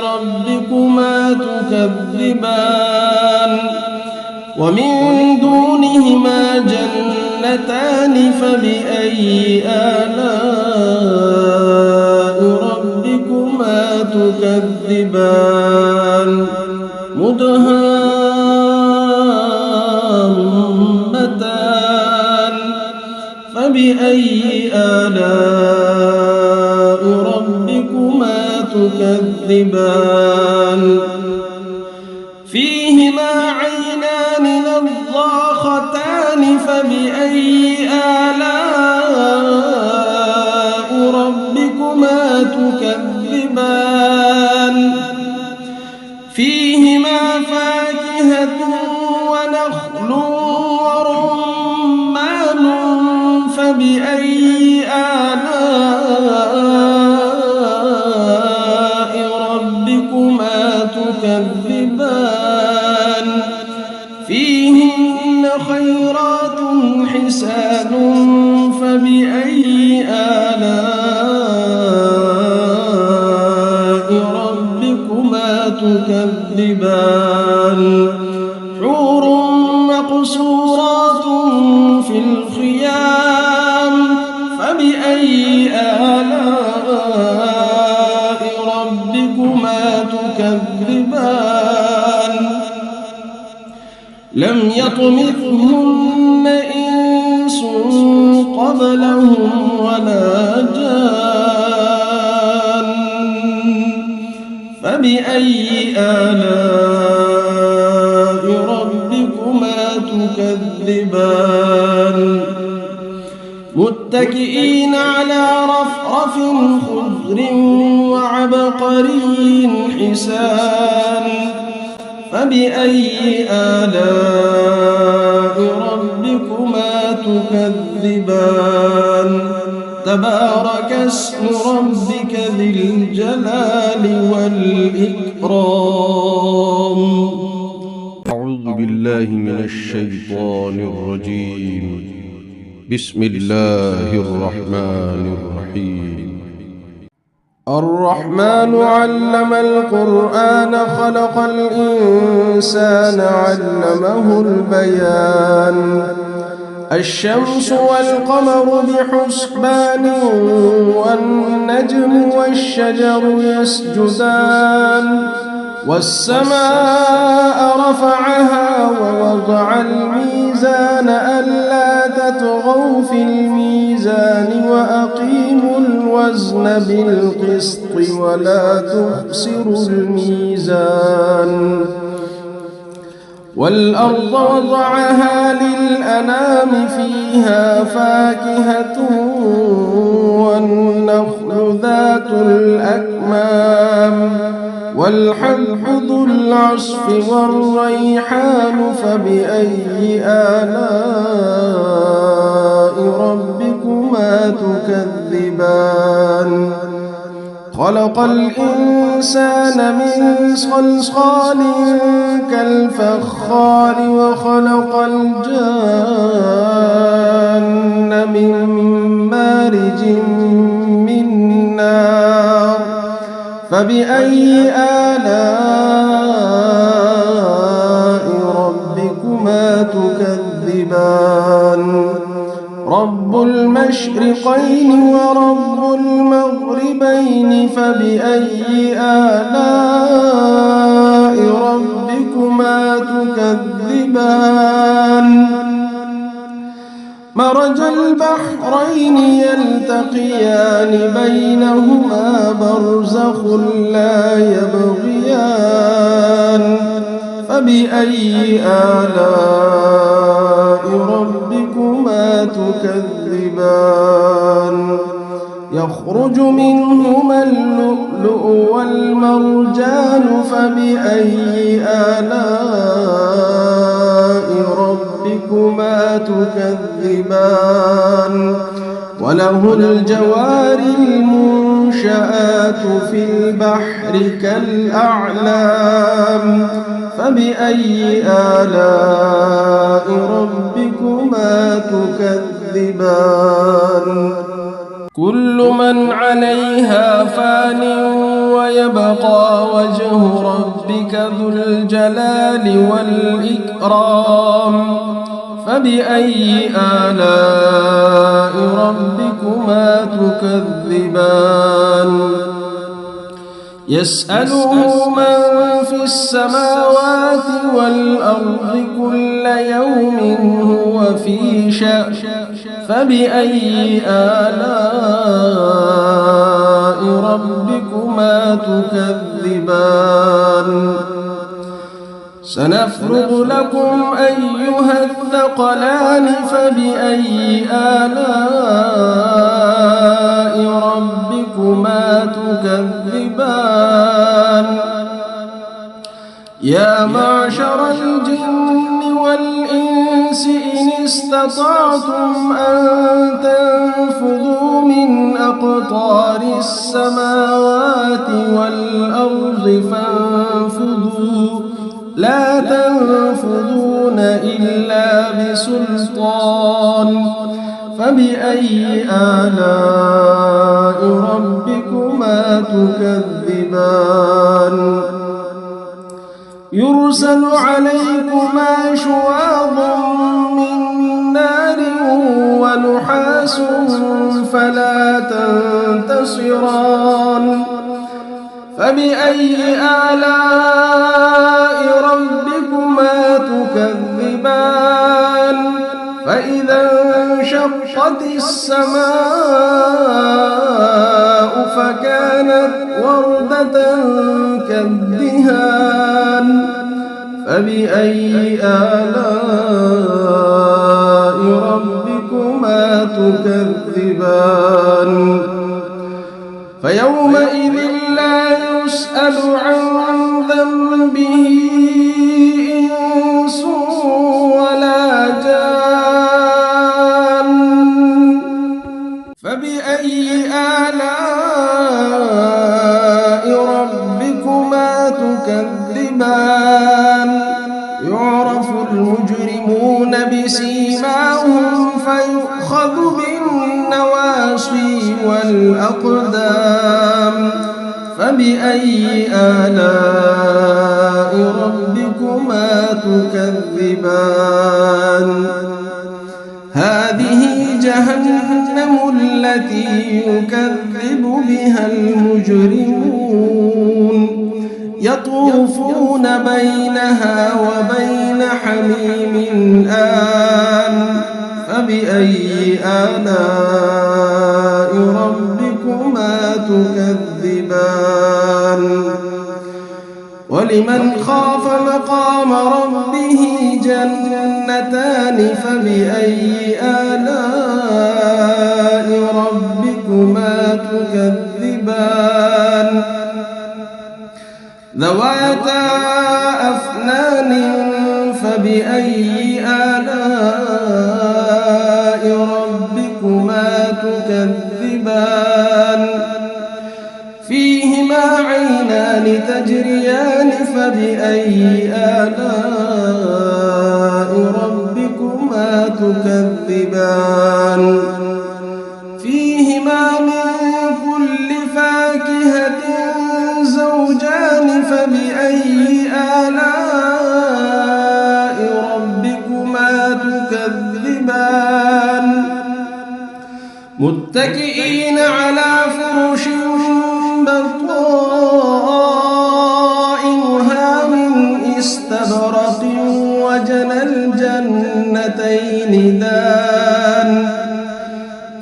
Speaker 2: ربكما تكذبان ومن دونهما جنتان فبأي آلاء ربكما تكذبان مدهامتان فبأي آلاء ربكما تكذبان فيهما عينان نضاختان فبأي آلاء ربكما تكذبان فيهما فاكهة ونخل ورمان فبأي آلاء ربكما تكذبان فيهن خيرات حسان فبأي آلاء تكذبان حور مقصورات في الخيام فبأي آلاء ربكما تكذبان لم يطمثهن إنس قبلهم ولا جان فبأي آلاء ربكما تكذبان متكئين على رفرف خضر وعبقري حسان فبأي آلاء ربكما تكذبان تبارك اسم ربك ذي الجلال والإكرام.
Speaker 1: أعوذ بالله من الشيطان الرجيم. بسم الله الرحمن الرحيم.
Speaker 2: الرحمن علم القرآن خلق الإنسان علمه البيان الشمس والقمر بحسبان والنجم والشجر يسجدان والسماء رفعها ووضع الميزان ألا تطغوا في الميزان وأقيموا الوزن بالقسط ولا تخسروا الميزان والأرض وضعها للأنام فيها فاكهة والنخل ذات الأكمام والحب ذو العصف والريحان فبأي آلاء ربكما تكذبان خلق الإنسان من صلصال كالفخار وخلق الجان من مارج من نار فبأي آلاء ربكما تكذبان رب المشرقين ورب المغربين فبأي آلاء ربكما تكذبان مرج البحرين يلتقيان بينهما برزخ لا يبغيان فبأي آلاء ربكما تكذبان يخرج منهما اللؤلؤ والمرجان فبأي آلاء ربكما تكذبان وله الجوار المنشآت في البحر كالأعلام فبأي آلاء ربكما تكذبان كل من عليها فان ويبقى وجه ربك ذو الجلال والإكرام فبأي آلاء ربكما تكذبان يسأله من في السماوات والأرض كل يوم هو في شأن فبأي آلاء ربكما تكذبان سنفرغ لكم أيها الثقلان فبأي آلاء ربكما تكذبان يا معشر الجن والإنس إن استطعتم أن تنفذوا من أقطار السماوات والأرض فانفذوا لا تنفذون إلا بسلطان فبأي آلاء ربكما تكذبان يرسل عليكما شواظ من نار ونحاس فلا تنتصران فبأي آلاء ربكما تكذبان فإذا انشقت السماء فكانت وردة كالدهان فبأي آلاء ربكما تكذبان فيومئذ لا يسأل عن ذنبه إنس ولا جان فبأي آلاء ربكما تكذبان يعرف المجرمون بسيماهم فيؤخذ بالنواصي والأقدام فبأي آلاء ربكما تكذبان هذه جهنم التي يكذب بها المجرمون يطوفون بينها وبين حميم آن فبأي آلاء ربكما تكذبان ولمن خاف مقام ربه جنتان فبأي آلاء ربكما تكذبان ذواتا أفنان فبأي آلاء ربكما تكذبان فيهما عينان تجريان فبأي آلاء ربكما تكذبان فيهما من كل فاكهة زوجان فبأي آلاء ربكما تكذبان متكئين على فرش بطائنها من استبرق وجنى الجنتين دان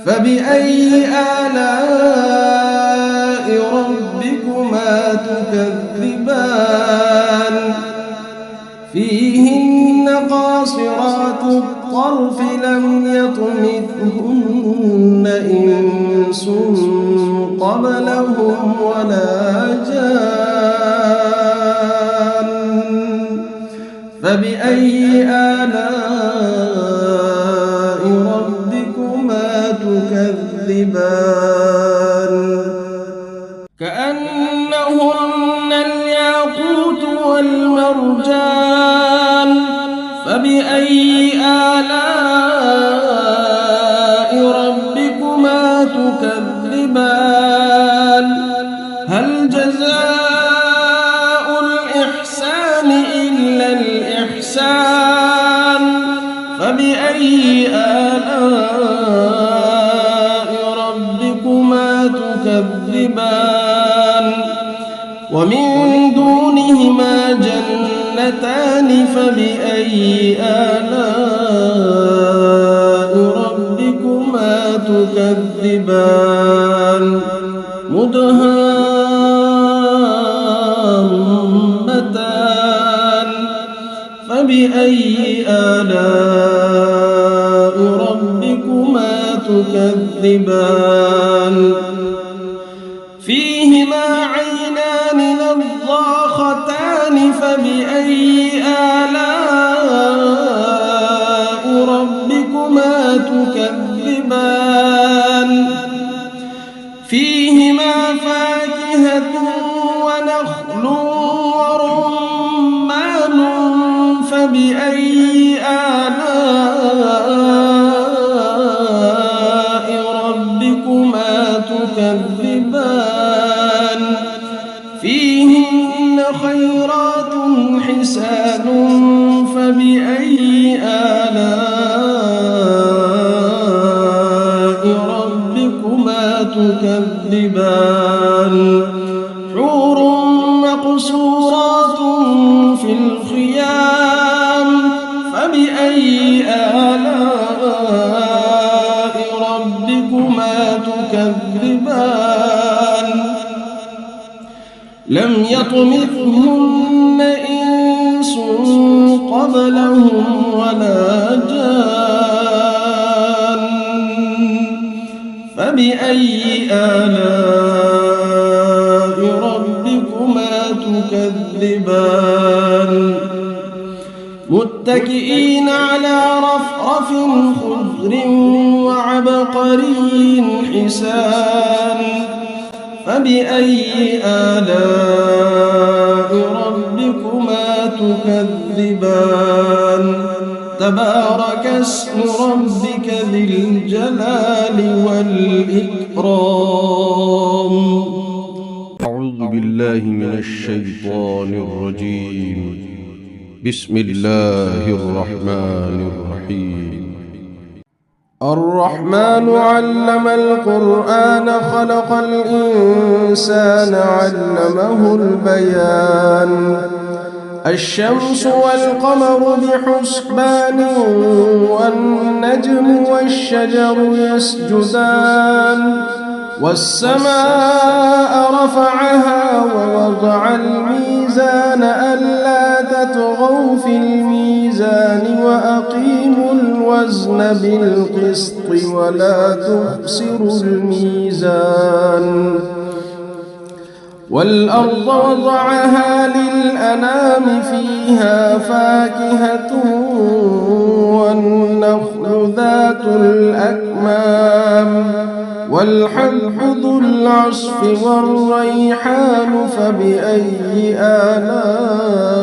Speaker 2: فبأي آلاء ربكما تكذبان فيهن قاصرات الطرف لم يطمثهن إنس قبلهم ولا جان فبأي آلاء ربكما تكذبان كأنهن الياقوت والمرجان فبأي آلاء ربكما تكذبان هل جزاء الإحسان إلا الإحسان فبأي آلاء ربكما تكذبان ومن دونهما جنتان فبأي آلاء ربكما تكذبان مدهامتان فبأي آلاء ربكما تكذبان فيهما عينان نضاختان فبأي آلاء ربكما تكذبان فيهما فاكهة ونخل ورمان فبأي آلاء ربكما تكذبان فيهن خيرات حسان فبأي آلاء ربكما تكذبان حور مقصورات في الخيام فبأي آلاء ربكما تكذبان لم يطمثهن إنس قبلهم ولا جان فبأي آلاء ربكما تكذبان متكئين على رفرف خضر وعبقري حسان فبأي آلاء ربكما تكذبان تبارك اسم ربك ذي الجلال والإكرام.
Speaker 1: أعوذ بالله من الشيطان الرجيم. بسم الله الرحمن الرحيم.
Speaker 2: الرحمن علم القرآن خلق الإنسان علمه البيان الشمس والقمر بحسبان والنجم والشجر يسجدان والسماء رفعها ووضع الميزان ألا تطغوا في الميزان وأقيموا الوزن بالقسط ولا تخسروا الميزان والأرض وضعها للأنام فيها فاكهة والنخل ذات الأكمام والحب ذو العصف والريحان فبأي آلاء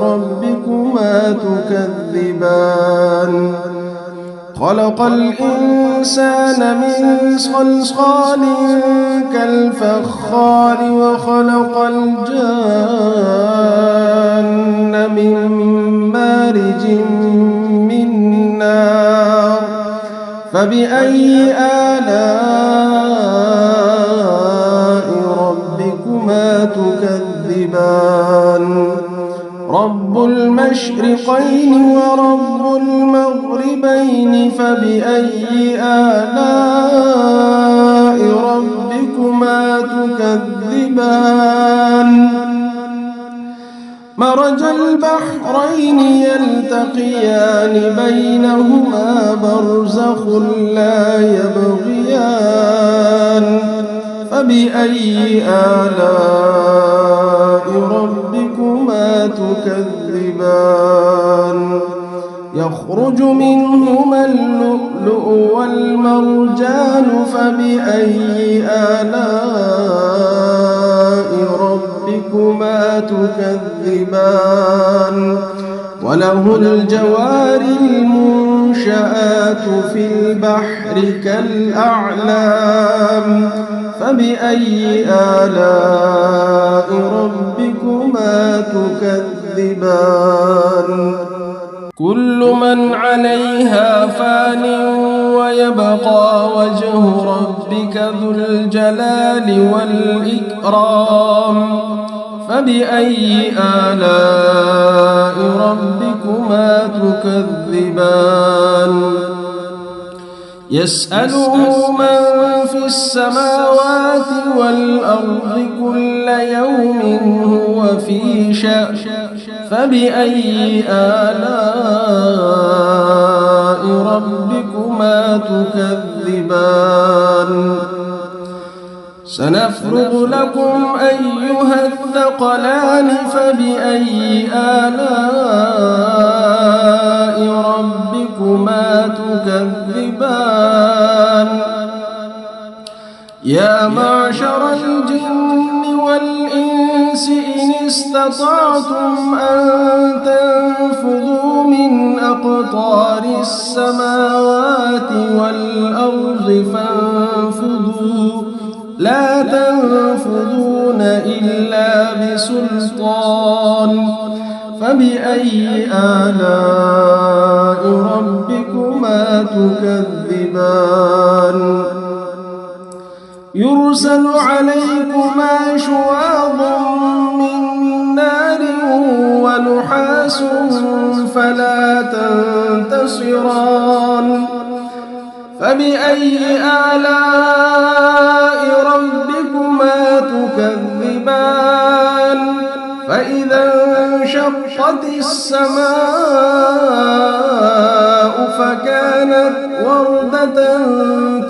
Speaker 2: ربكما تكذبان خلق الإنسان من صلصال كالفخار وخلق الجان من مارج من نار فبأي آلاء ربكما تكذبان رب المشرقين ورب المغربين فبأي آلاء ربكما تكذبان مرج البحرين يلتقيان بينهما برزخ لا يبغيان فبأي آلاء ربكما تكذبان يخرج منهما اللؤلؤ والمرجان فبأي آلاء ربكما تكذبان وله الجوار المنشآت في البحر كالأعلام فبأي آلاء ربكما تكذبان كل من عليها فان ويبقى وجه ربك ذو الجلال والإكرام فبأي آلاء ربكما تكذبان يسأله من في السماوات والأرض كل يوم هو في شأن فبأي آلاء ربكما تكذبان سنفرغ لكم أيها الثقلان فبأي آلاء ربكما تكذبان يا معشر الجن والإنس إن استطعتم أن تنفذوا من أقطار السماوات والأرض فانفذوا لا تنفذون إلا بسلطان فبأي آلاء ربكما تكذبان يرسل عليكما شواظ من نار ونحاس فلا تنتصران فبأي آلاء ربكما تكذبان فإذا انشقت السماء فكانت وردة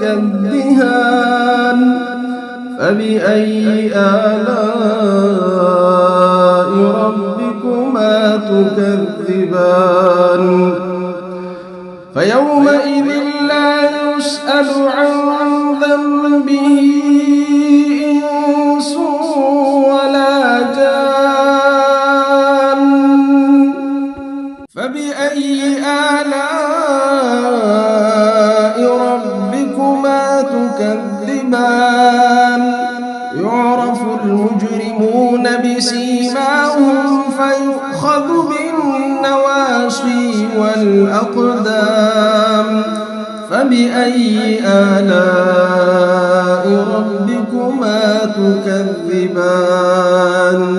Speaker 2: كالدهان فبأي آلاء ربكما تكذبان فيومئذ لا يسأل عن ذنبه إنس ولا جان فبأي آلاء ربكما تكذبان يعرف المجرمون بسيماهم فيؤخذ بالنواصي والأقدام فبأي آلاء ربكما تكذبان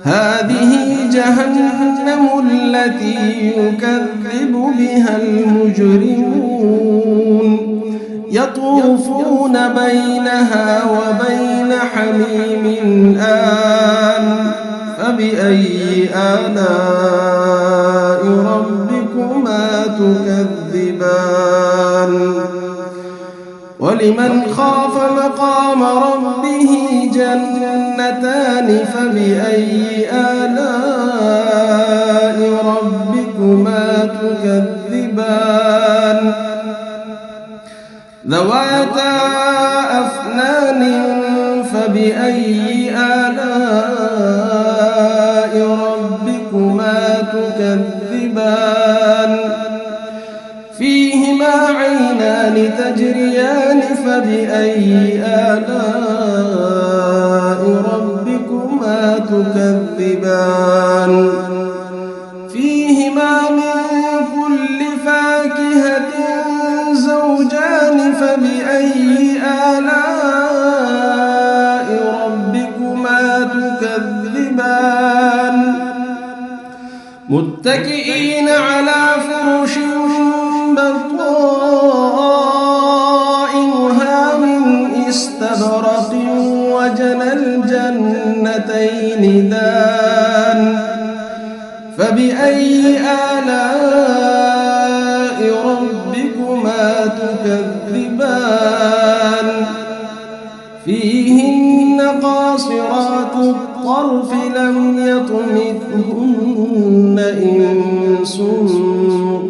Speaker 2: هذه جهنم التي يكذب بها المجرمون يطوفون بينها وبين حميم آن فبأي آلاء ربكما تكذبان ولمن خاف مقام ربه جنتان فبأي آلاء ربكما تكذبان ذواتا أفنان فبأي آلاء ربكما تكذبان فيهما عينان تجريان فبأي آلاء ربكما تكذبان فيهما من كل فاكهة زوجان فبأي آلاء ربكما تكذبان متكئين على فرش بطائنها من استبرق وجنى الجنتين دان فبأي آلاء ربكما تكذبان فيهن قاصرات الطرف لم يطمثهن إنس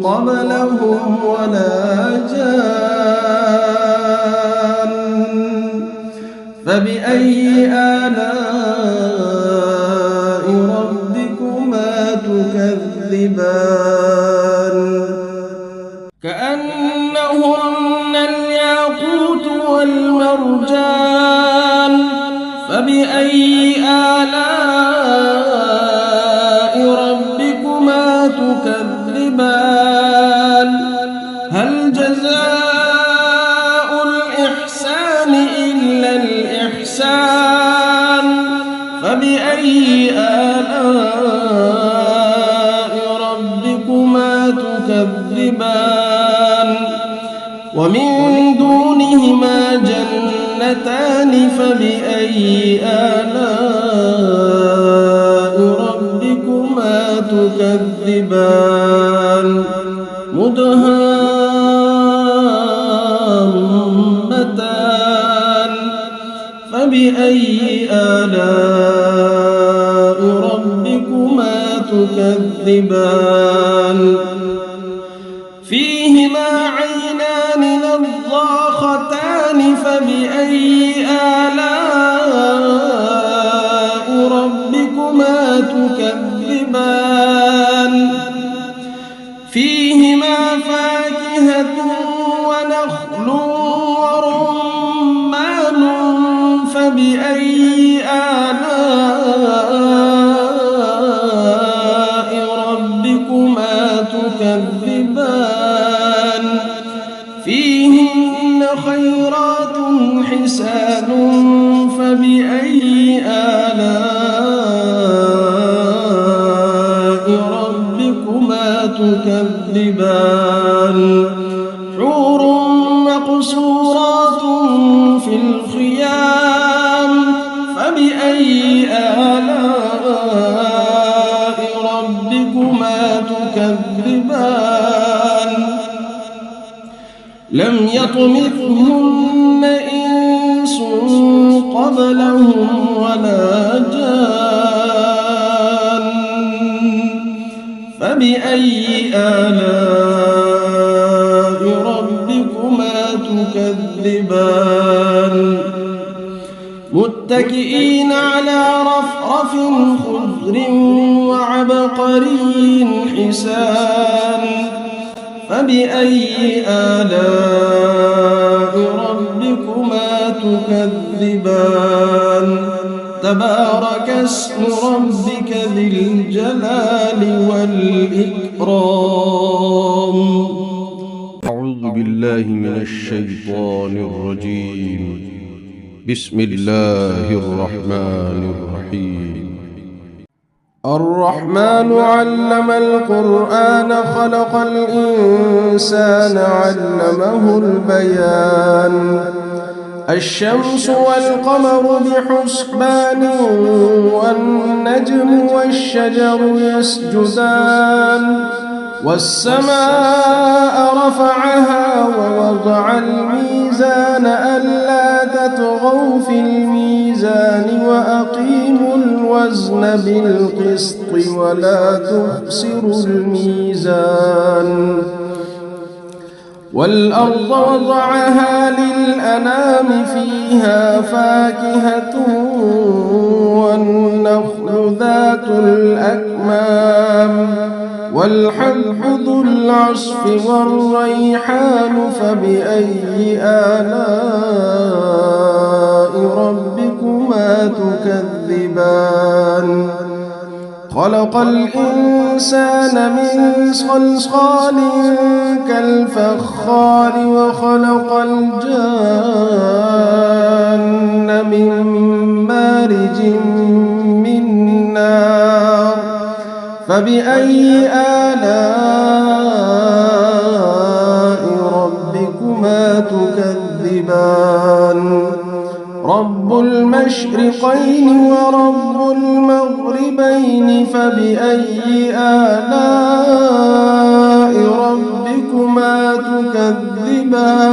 Speaker 2: قبلهم ولا جان فبأي آلاء ربكما تكذبان كأنهن الياقوت والمرجان فبأي آلاء ربكما تكذبان هل جزاء الإحسان إلا الإحسان فبأي آلاء ربكما تكذبان ومن دونهما جنتان فبأي آلاء ربكما تكذبان مدهامتان فبأي آلاء ربكما تكذبان فيهما عينان نضاختان فبأي آلاء ربكما تكذبان فيهما فاكهة ونخل ورمان فبأي آلاء ربكما تكذبان فيهن خيرات حسان فبأي آلاء ربكما تكذبان حور مقصورات في الخيام فبأي آلاء ربكما تكذبان لم يطمثهن إنس قبلهم ولا جان فبأي آلاء ربكما تكذبان متكئين على رفرف خضر وعبقري حسان فبأي آلاء ربكما تكذبان تبارك اسم ربك ذي الجلال والإكرام.
Speaker 1: أعوذ بالله من الشيطان الرجيم. بسم الله الرحمن الرحيم.
Speaker 2: الرحمن علم القرآن خلق الإنسان علمه البيان الشمس والقمر بحسبان والنجم والشجر يسجدان والسماء رفعها ووضع الميزان ألا تطغوا في الميزان وأقيموا الوزن بالقسط ولا تخسروا الميزان والأرض وضعها للأنام فيها فاكهة والنخل ذات الأكمام والحب ذو العصف والريحان فبأي آلاء ربكما تكذبان خلق الإنسان من صلصال كالفخار وخلق الجان من مارج من نار فبأي آلاء ربكما تكذبان رب المشرقين ورب المغربين فبأي آلاء ربكما تكذبان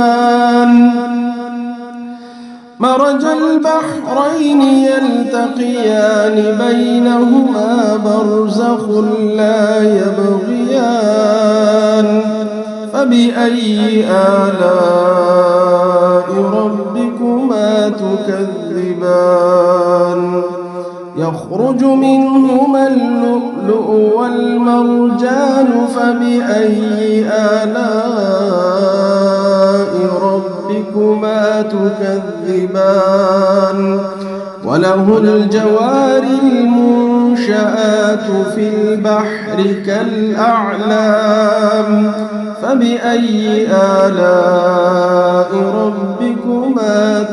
Speaker 2: مرج البحرين يلتقيان بينهما برزخ لا يبغيان فبأي آلاء ربكما تكذبان يخرج منهما اللؤلؤ والمرجان فبأي آلاء ربكما تكذبان وله الجوار المنشآت في البحر كالأعلام فبأي آلاء ربكما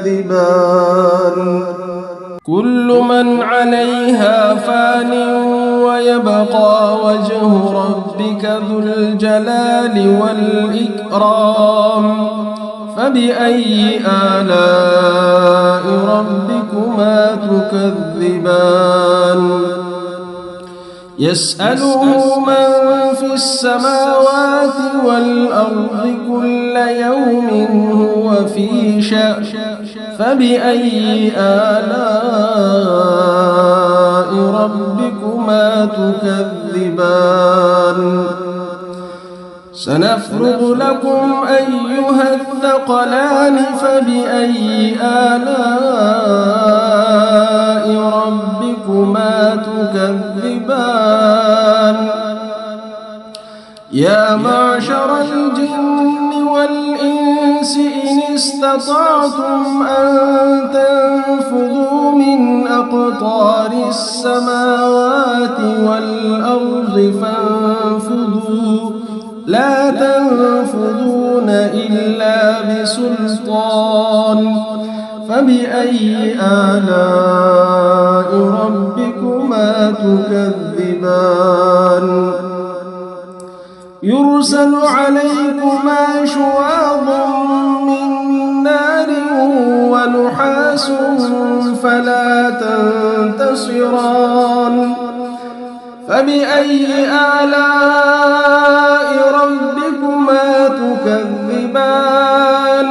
Speaker 2: تكذبان كل من عليها فان ويبقى وجه ربك ذو الجلال والإكرام فبأي آلاء ربكما تكذبان يسأله من في السماوات والأرض كل يوم هو في شأن فبأي آلاء ربكما تكذبان سنفرغ لكم أيها الثقلان فبأي آلاء ربكما تكذبان يا معشر الجن والإنس إن استطعتم أن تنفذوا من أقطار السماوات والأرض فانفذوا لا تنفذون إلا بسلطان فبأي آلاء ربكما تكذبان يرسل عليكما شواظ من نار ونحاس فلا تنتصران فبأي آلاء ربكما تكذبان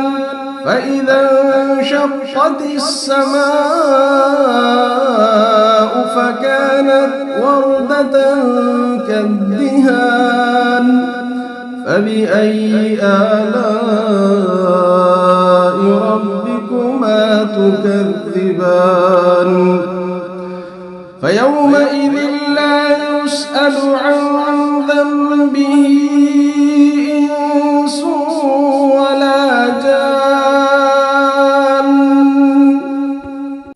Speaker 2: فإذا انشقت السماء فكانت وردة كالدهان فبأي آلاء ربكما تكذبان فيومئذ لا يسأل عن ذنبه إنس ولا جان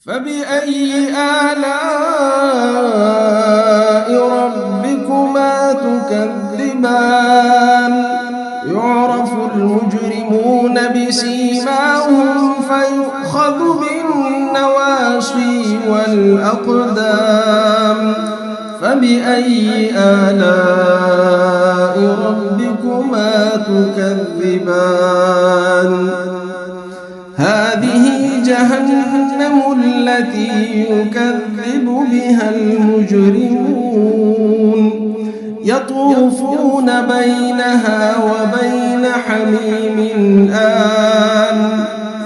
Speaker 2: فبأي آلاء ربكما تكذبان يعرف المجرمون بسيماهم فيؤخذ بالنواصي والأقدام فبأي آلاء ربكما تكذبان هذه جهنم التي يكذب بها المجرمون يطوفون بينها وبين حميم آن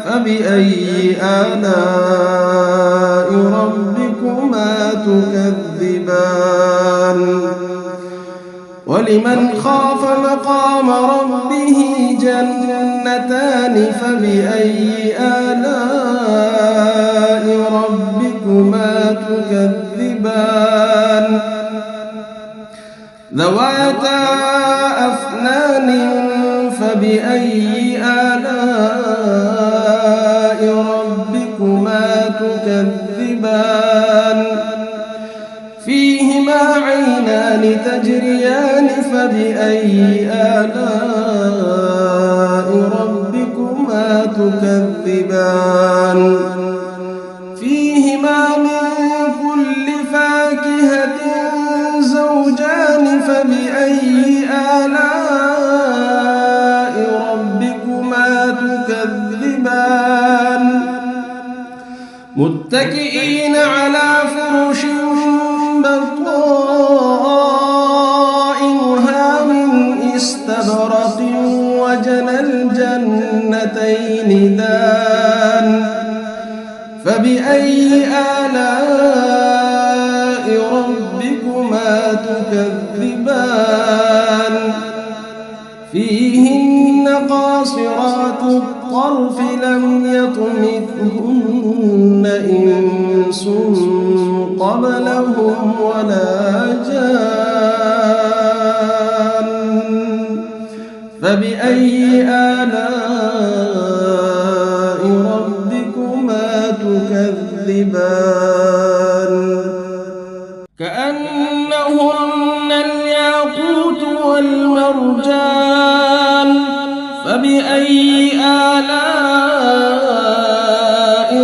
Speaker 2: فبأي آلاء ربكما تكذبان ولمن خاف مقام ربه جنتان فبأي آلاء ربكما تكذبان ذواتا أفنان فبأي آلاء ربكما تكذبان فيهما عينان تجريان فبأي آلاء ربكما تكذبان فيهما من كل فاكهة زوجان فبأي آلاء ربكما تكذبان متكئين على فرش بطائنها من استبرق وجنى الجنتين دان فبأي آلاء ربكما تكذبان فيهن قاصرات الطرف لم يطمثهن إنس قبلهم ولا جان فبأي آلاء ربكما تكذبان كأنهن الياقوت والمرجان فبأي آلاء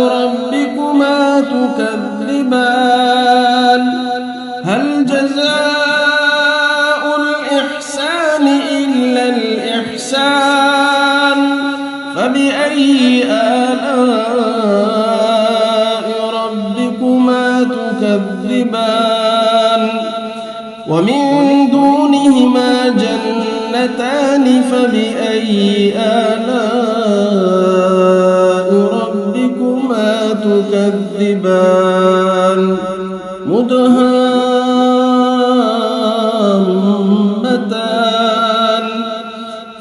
Speaker 2: ربكما تكذبان هل جزاء الإحسان إلا الإحسان فبأي آلاء ربكما تكذبان ومن دونهما جنتان فبأي آلاء ربكما تكذبان مدهامتان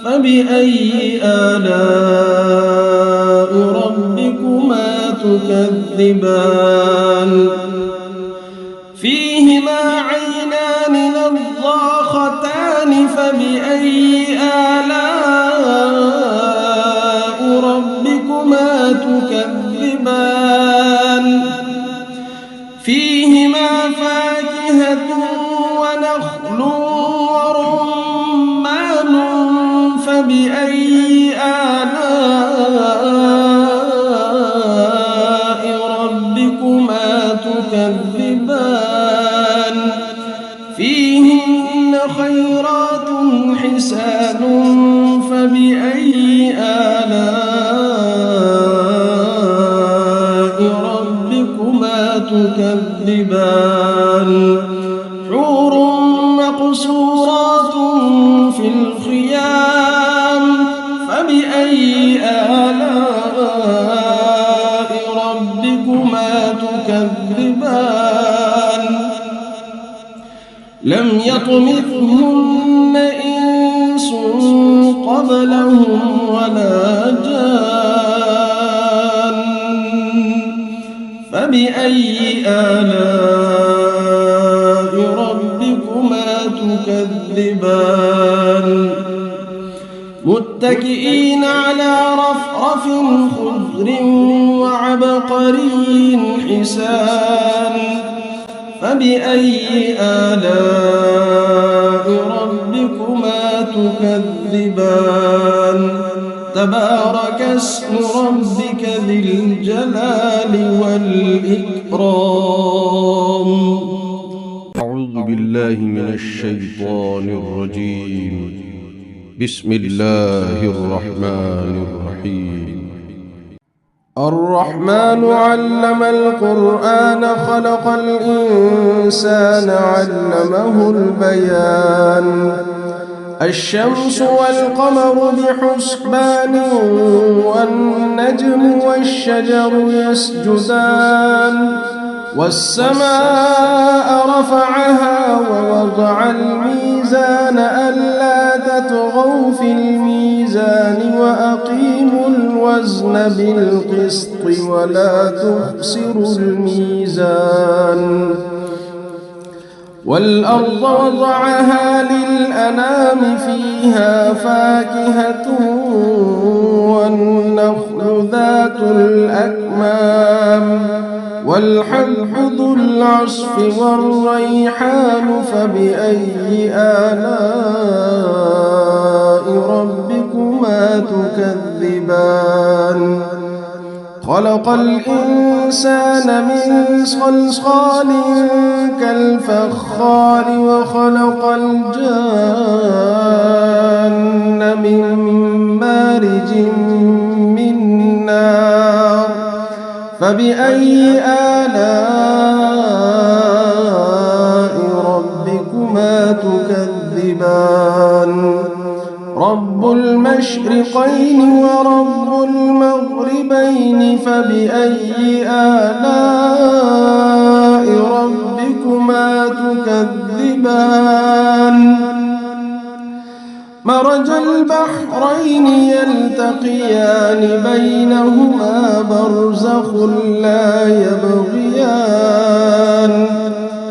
Speaker 2: فبأي آلاء ربكما تكذبان فيهما عينان نضاختان فبأي آلاء ربكما تكذبان فيهما فاكهة ونخل ورمان فبأي آلاء ربكما تكذبان فيهن خيرات حسان فبأي آلاء ربكما تكذبان حور مقصورات في الخيام فبأي آلاء ربكما تكذبان لم يطمثهن إنس قبلهم ولا جان فبأي آلاء ربكما تكذبان متكئين على رفرف خضر وعبقري حسان فبأي آلاء ربكما تكذبان تبارك اسم ربك ذي الجلال والإكرام.
Speaker 1: أعوذ بالله من الشيطان الرجيم. بسم الله الرحمن الرحيم.
Speaker 2: الرحمن علم القرآن خلق الإنسان علمه البيان الشمس والقمر بحسبان والنجم والشجر يسجدان والسماء رفعها ووضع الميزان ألا تطغوا في الميزان وأقيموا الوزن بالقسط ولا تخسروا الميزان والأرض وضعها للأنام فيها فاكهة والنخل ذات الأكمام والحب ذو العصف والريحان فبأي آلاء ربكما تكذبان خلق الإنسان من صلصال كالفخار وخلق الجان من مارج من نار فبأي آلاء ربكما تكذبان رب المشرقين ورب المغربين فبأي آلاء ربكما تكذبان مرج البحرين يلتقيان بينهما برزخ لا يبغيان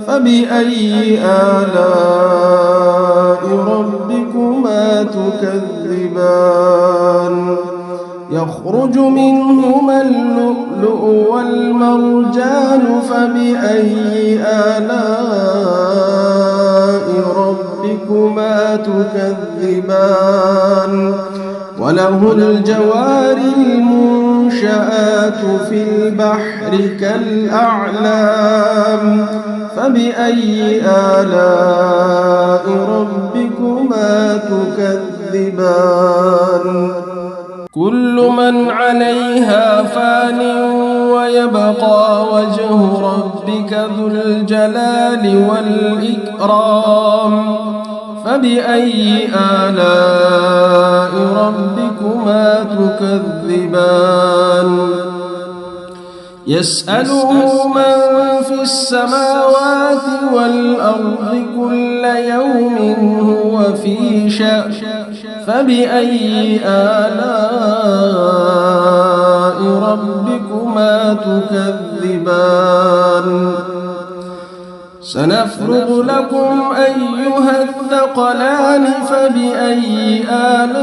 Speaker 2: فبأي آلاء ربكما تكذبان يخرج منهما اللؤلؤ والمرجان فبأي آلاء ربكما تكذبان وله الجوار المنشآت في البحر كالأعلام فبأي آلاء ربكما تكذبان كل من عليها فان ويبقى وجه ربك ذو الجلال والإكرام فبأي آلاء ربكما تكذبان يسأله من في السماوات والأرض كل يوم هو في شأن فبأي آلاء ربكما تكذبان سنفرغ لكم أيها الثقلان فبأي آلاء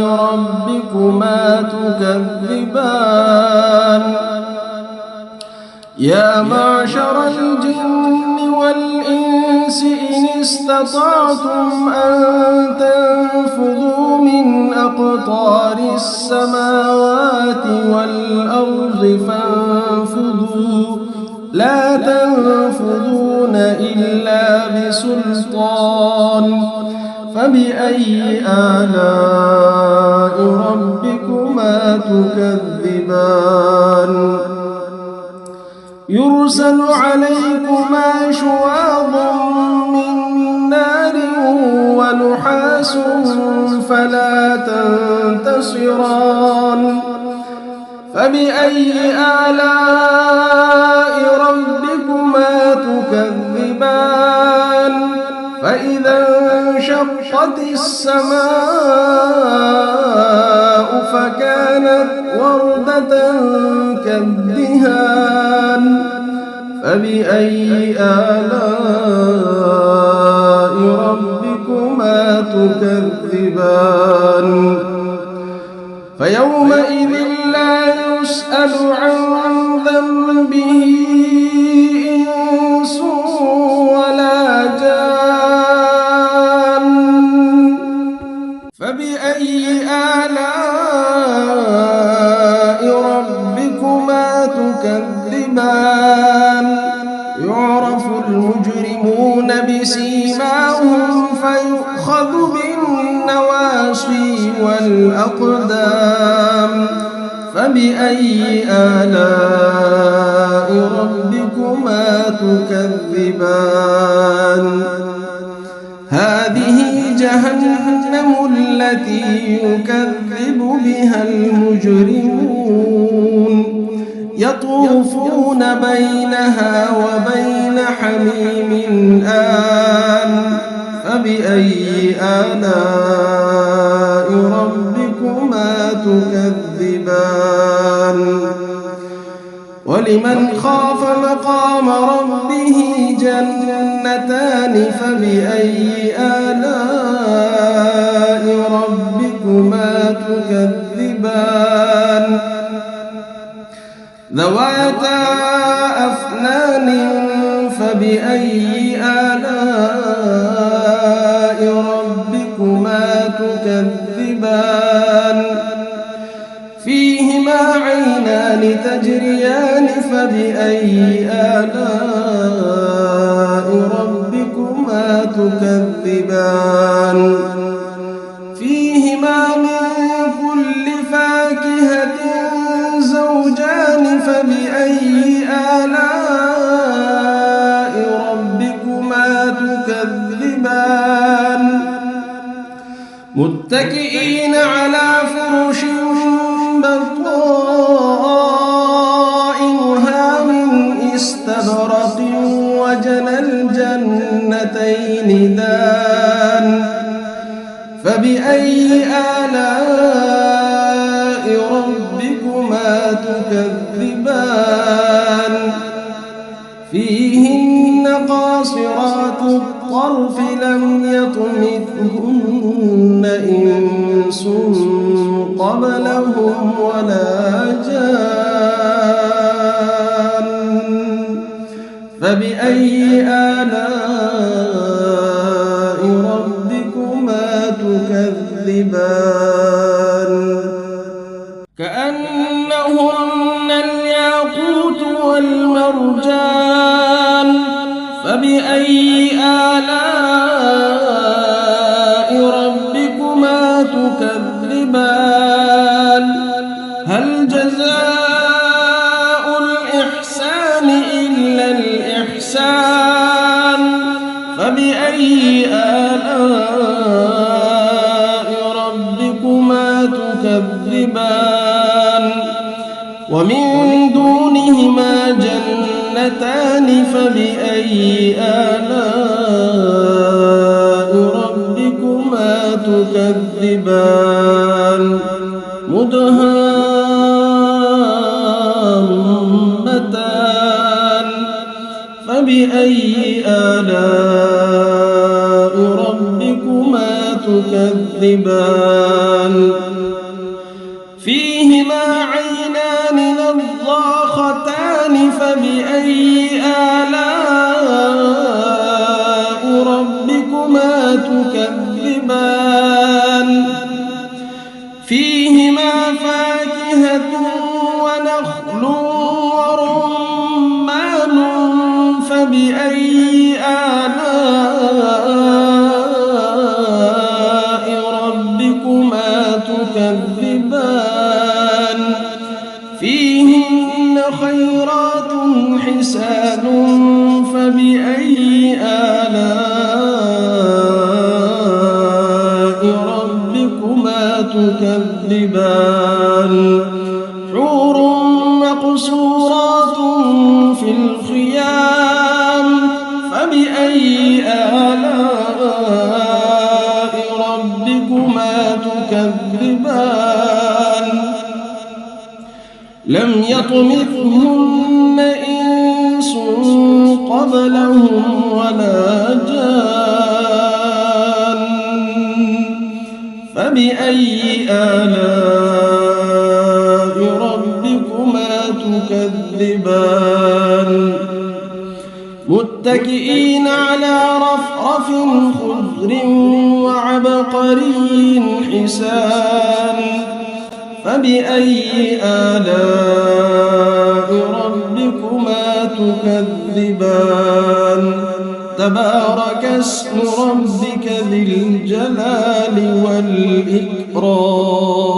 Speaker 2: ربكما تكذبان يا معشر الجن والإنس إن استطعتم أن تنفذوا من أقطار السماوات والأرض فانفذوا لا تنفذون إلا بسلطان فبأي آلاء ربكما تكذبان يرسل عليكما شواظ من نار ونحاس فلا تنتصران فبأي آلاء ربكما تكذبان فإذا انشقت السماء فكانت وردة كالدهان فبأي آلاء ربكما تكذبان فيومئذ لا يسأل عن ذنبه إنس ولا جان فبأي آلاء ربكما تكذبان يعرف المجرمون بسيماهم فيؤخذ بالنواصي والأقدام فبأي آلاء ربكما تكذبان هذه جهنم التي يكذب بها المجرمون يطوفون بينها وبين حميم آن فبأي آلاء ربكما تكذبان ولمن خاف مقام ربه جنتان فبأي آلاء ربكما تكذبان ذواتا أفنان فبأي آلاء ربكما تكذبان فيهما عينان تجريان فبأي آلاء ربكما تكذبان فيهما من كل فاكهة زوجان فبأي آلاء ربكما تكذبان متكئين على فرش بطائنها من استبرق وجنى الجنتين دان فبأي آلاء ربكما تكذبان فيهن قاصرات الطرف لم يطمثهن إنس قبلهم ولا جان فبأي آلاء ربكما تكذبان كأنهن الياقوت والمرجان فبأي آلاء ربكما تكذبان هل جزاء الإحسان إلا الإحسان فبأي آلاء ربكما تكذبان ومن دونهما جنتان فبأي آلاء ربكما تكذبان مدهامتان فبأي آلاء ربكما تكذبان فيهما عينان نضاختان فبأي آلاء ربكما تكذبان فيهما فاكهة ونخل ورمان فبأي آلاء ربكما تكذبان فيهن خيرات حسان فبأي آلاء ربكما تكذبان حور مقصورات في الخيام فبأي آلاء ربكما تكذبان لم يطمثهن إنس قبلهم ولا جان فبأي آلاء ربكما تكذبان متكئين على رفرف خضر وعبقري حسان فبأي آلاء ربكما تكذبان تبارك اسم ربك ذي الجلال والإكرام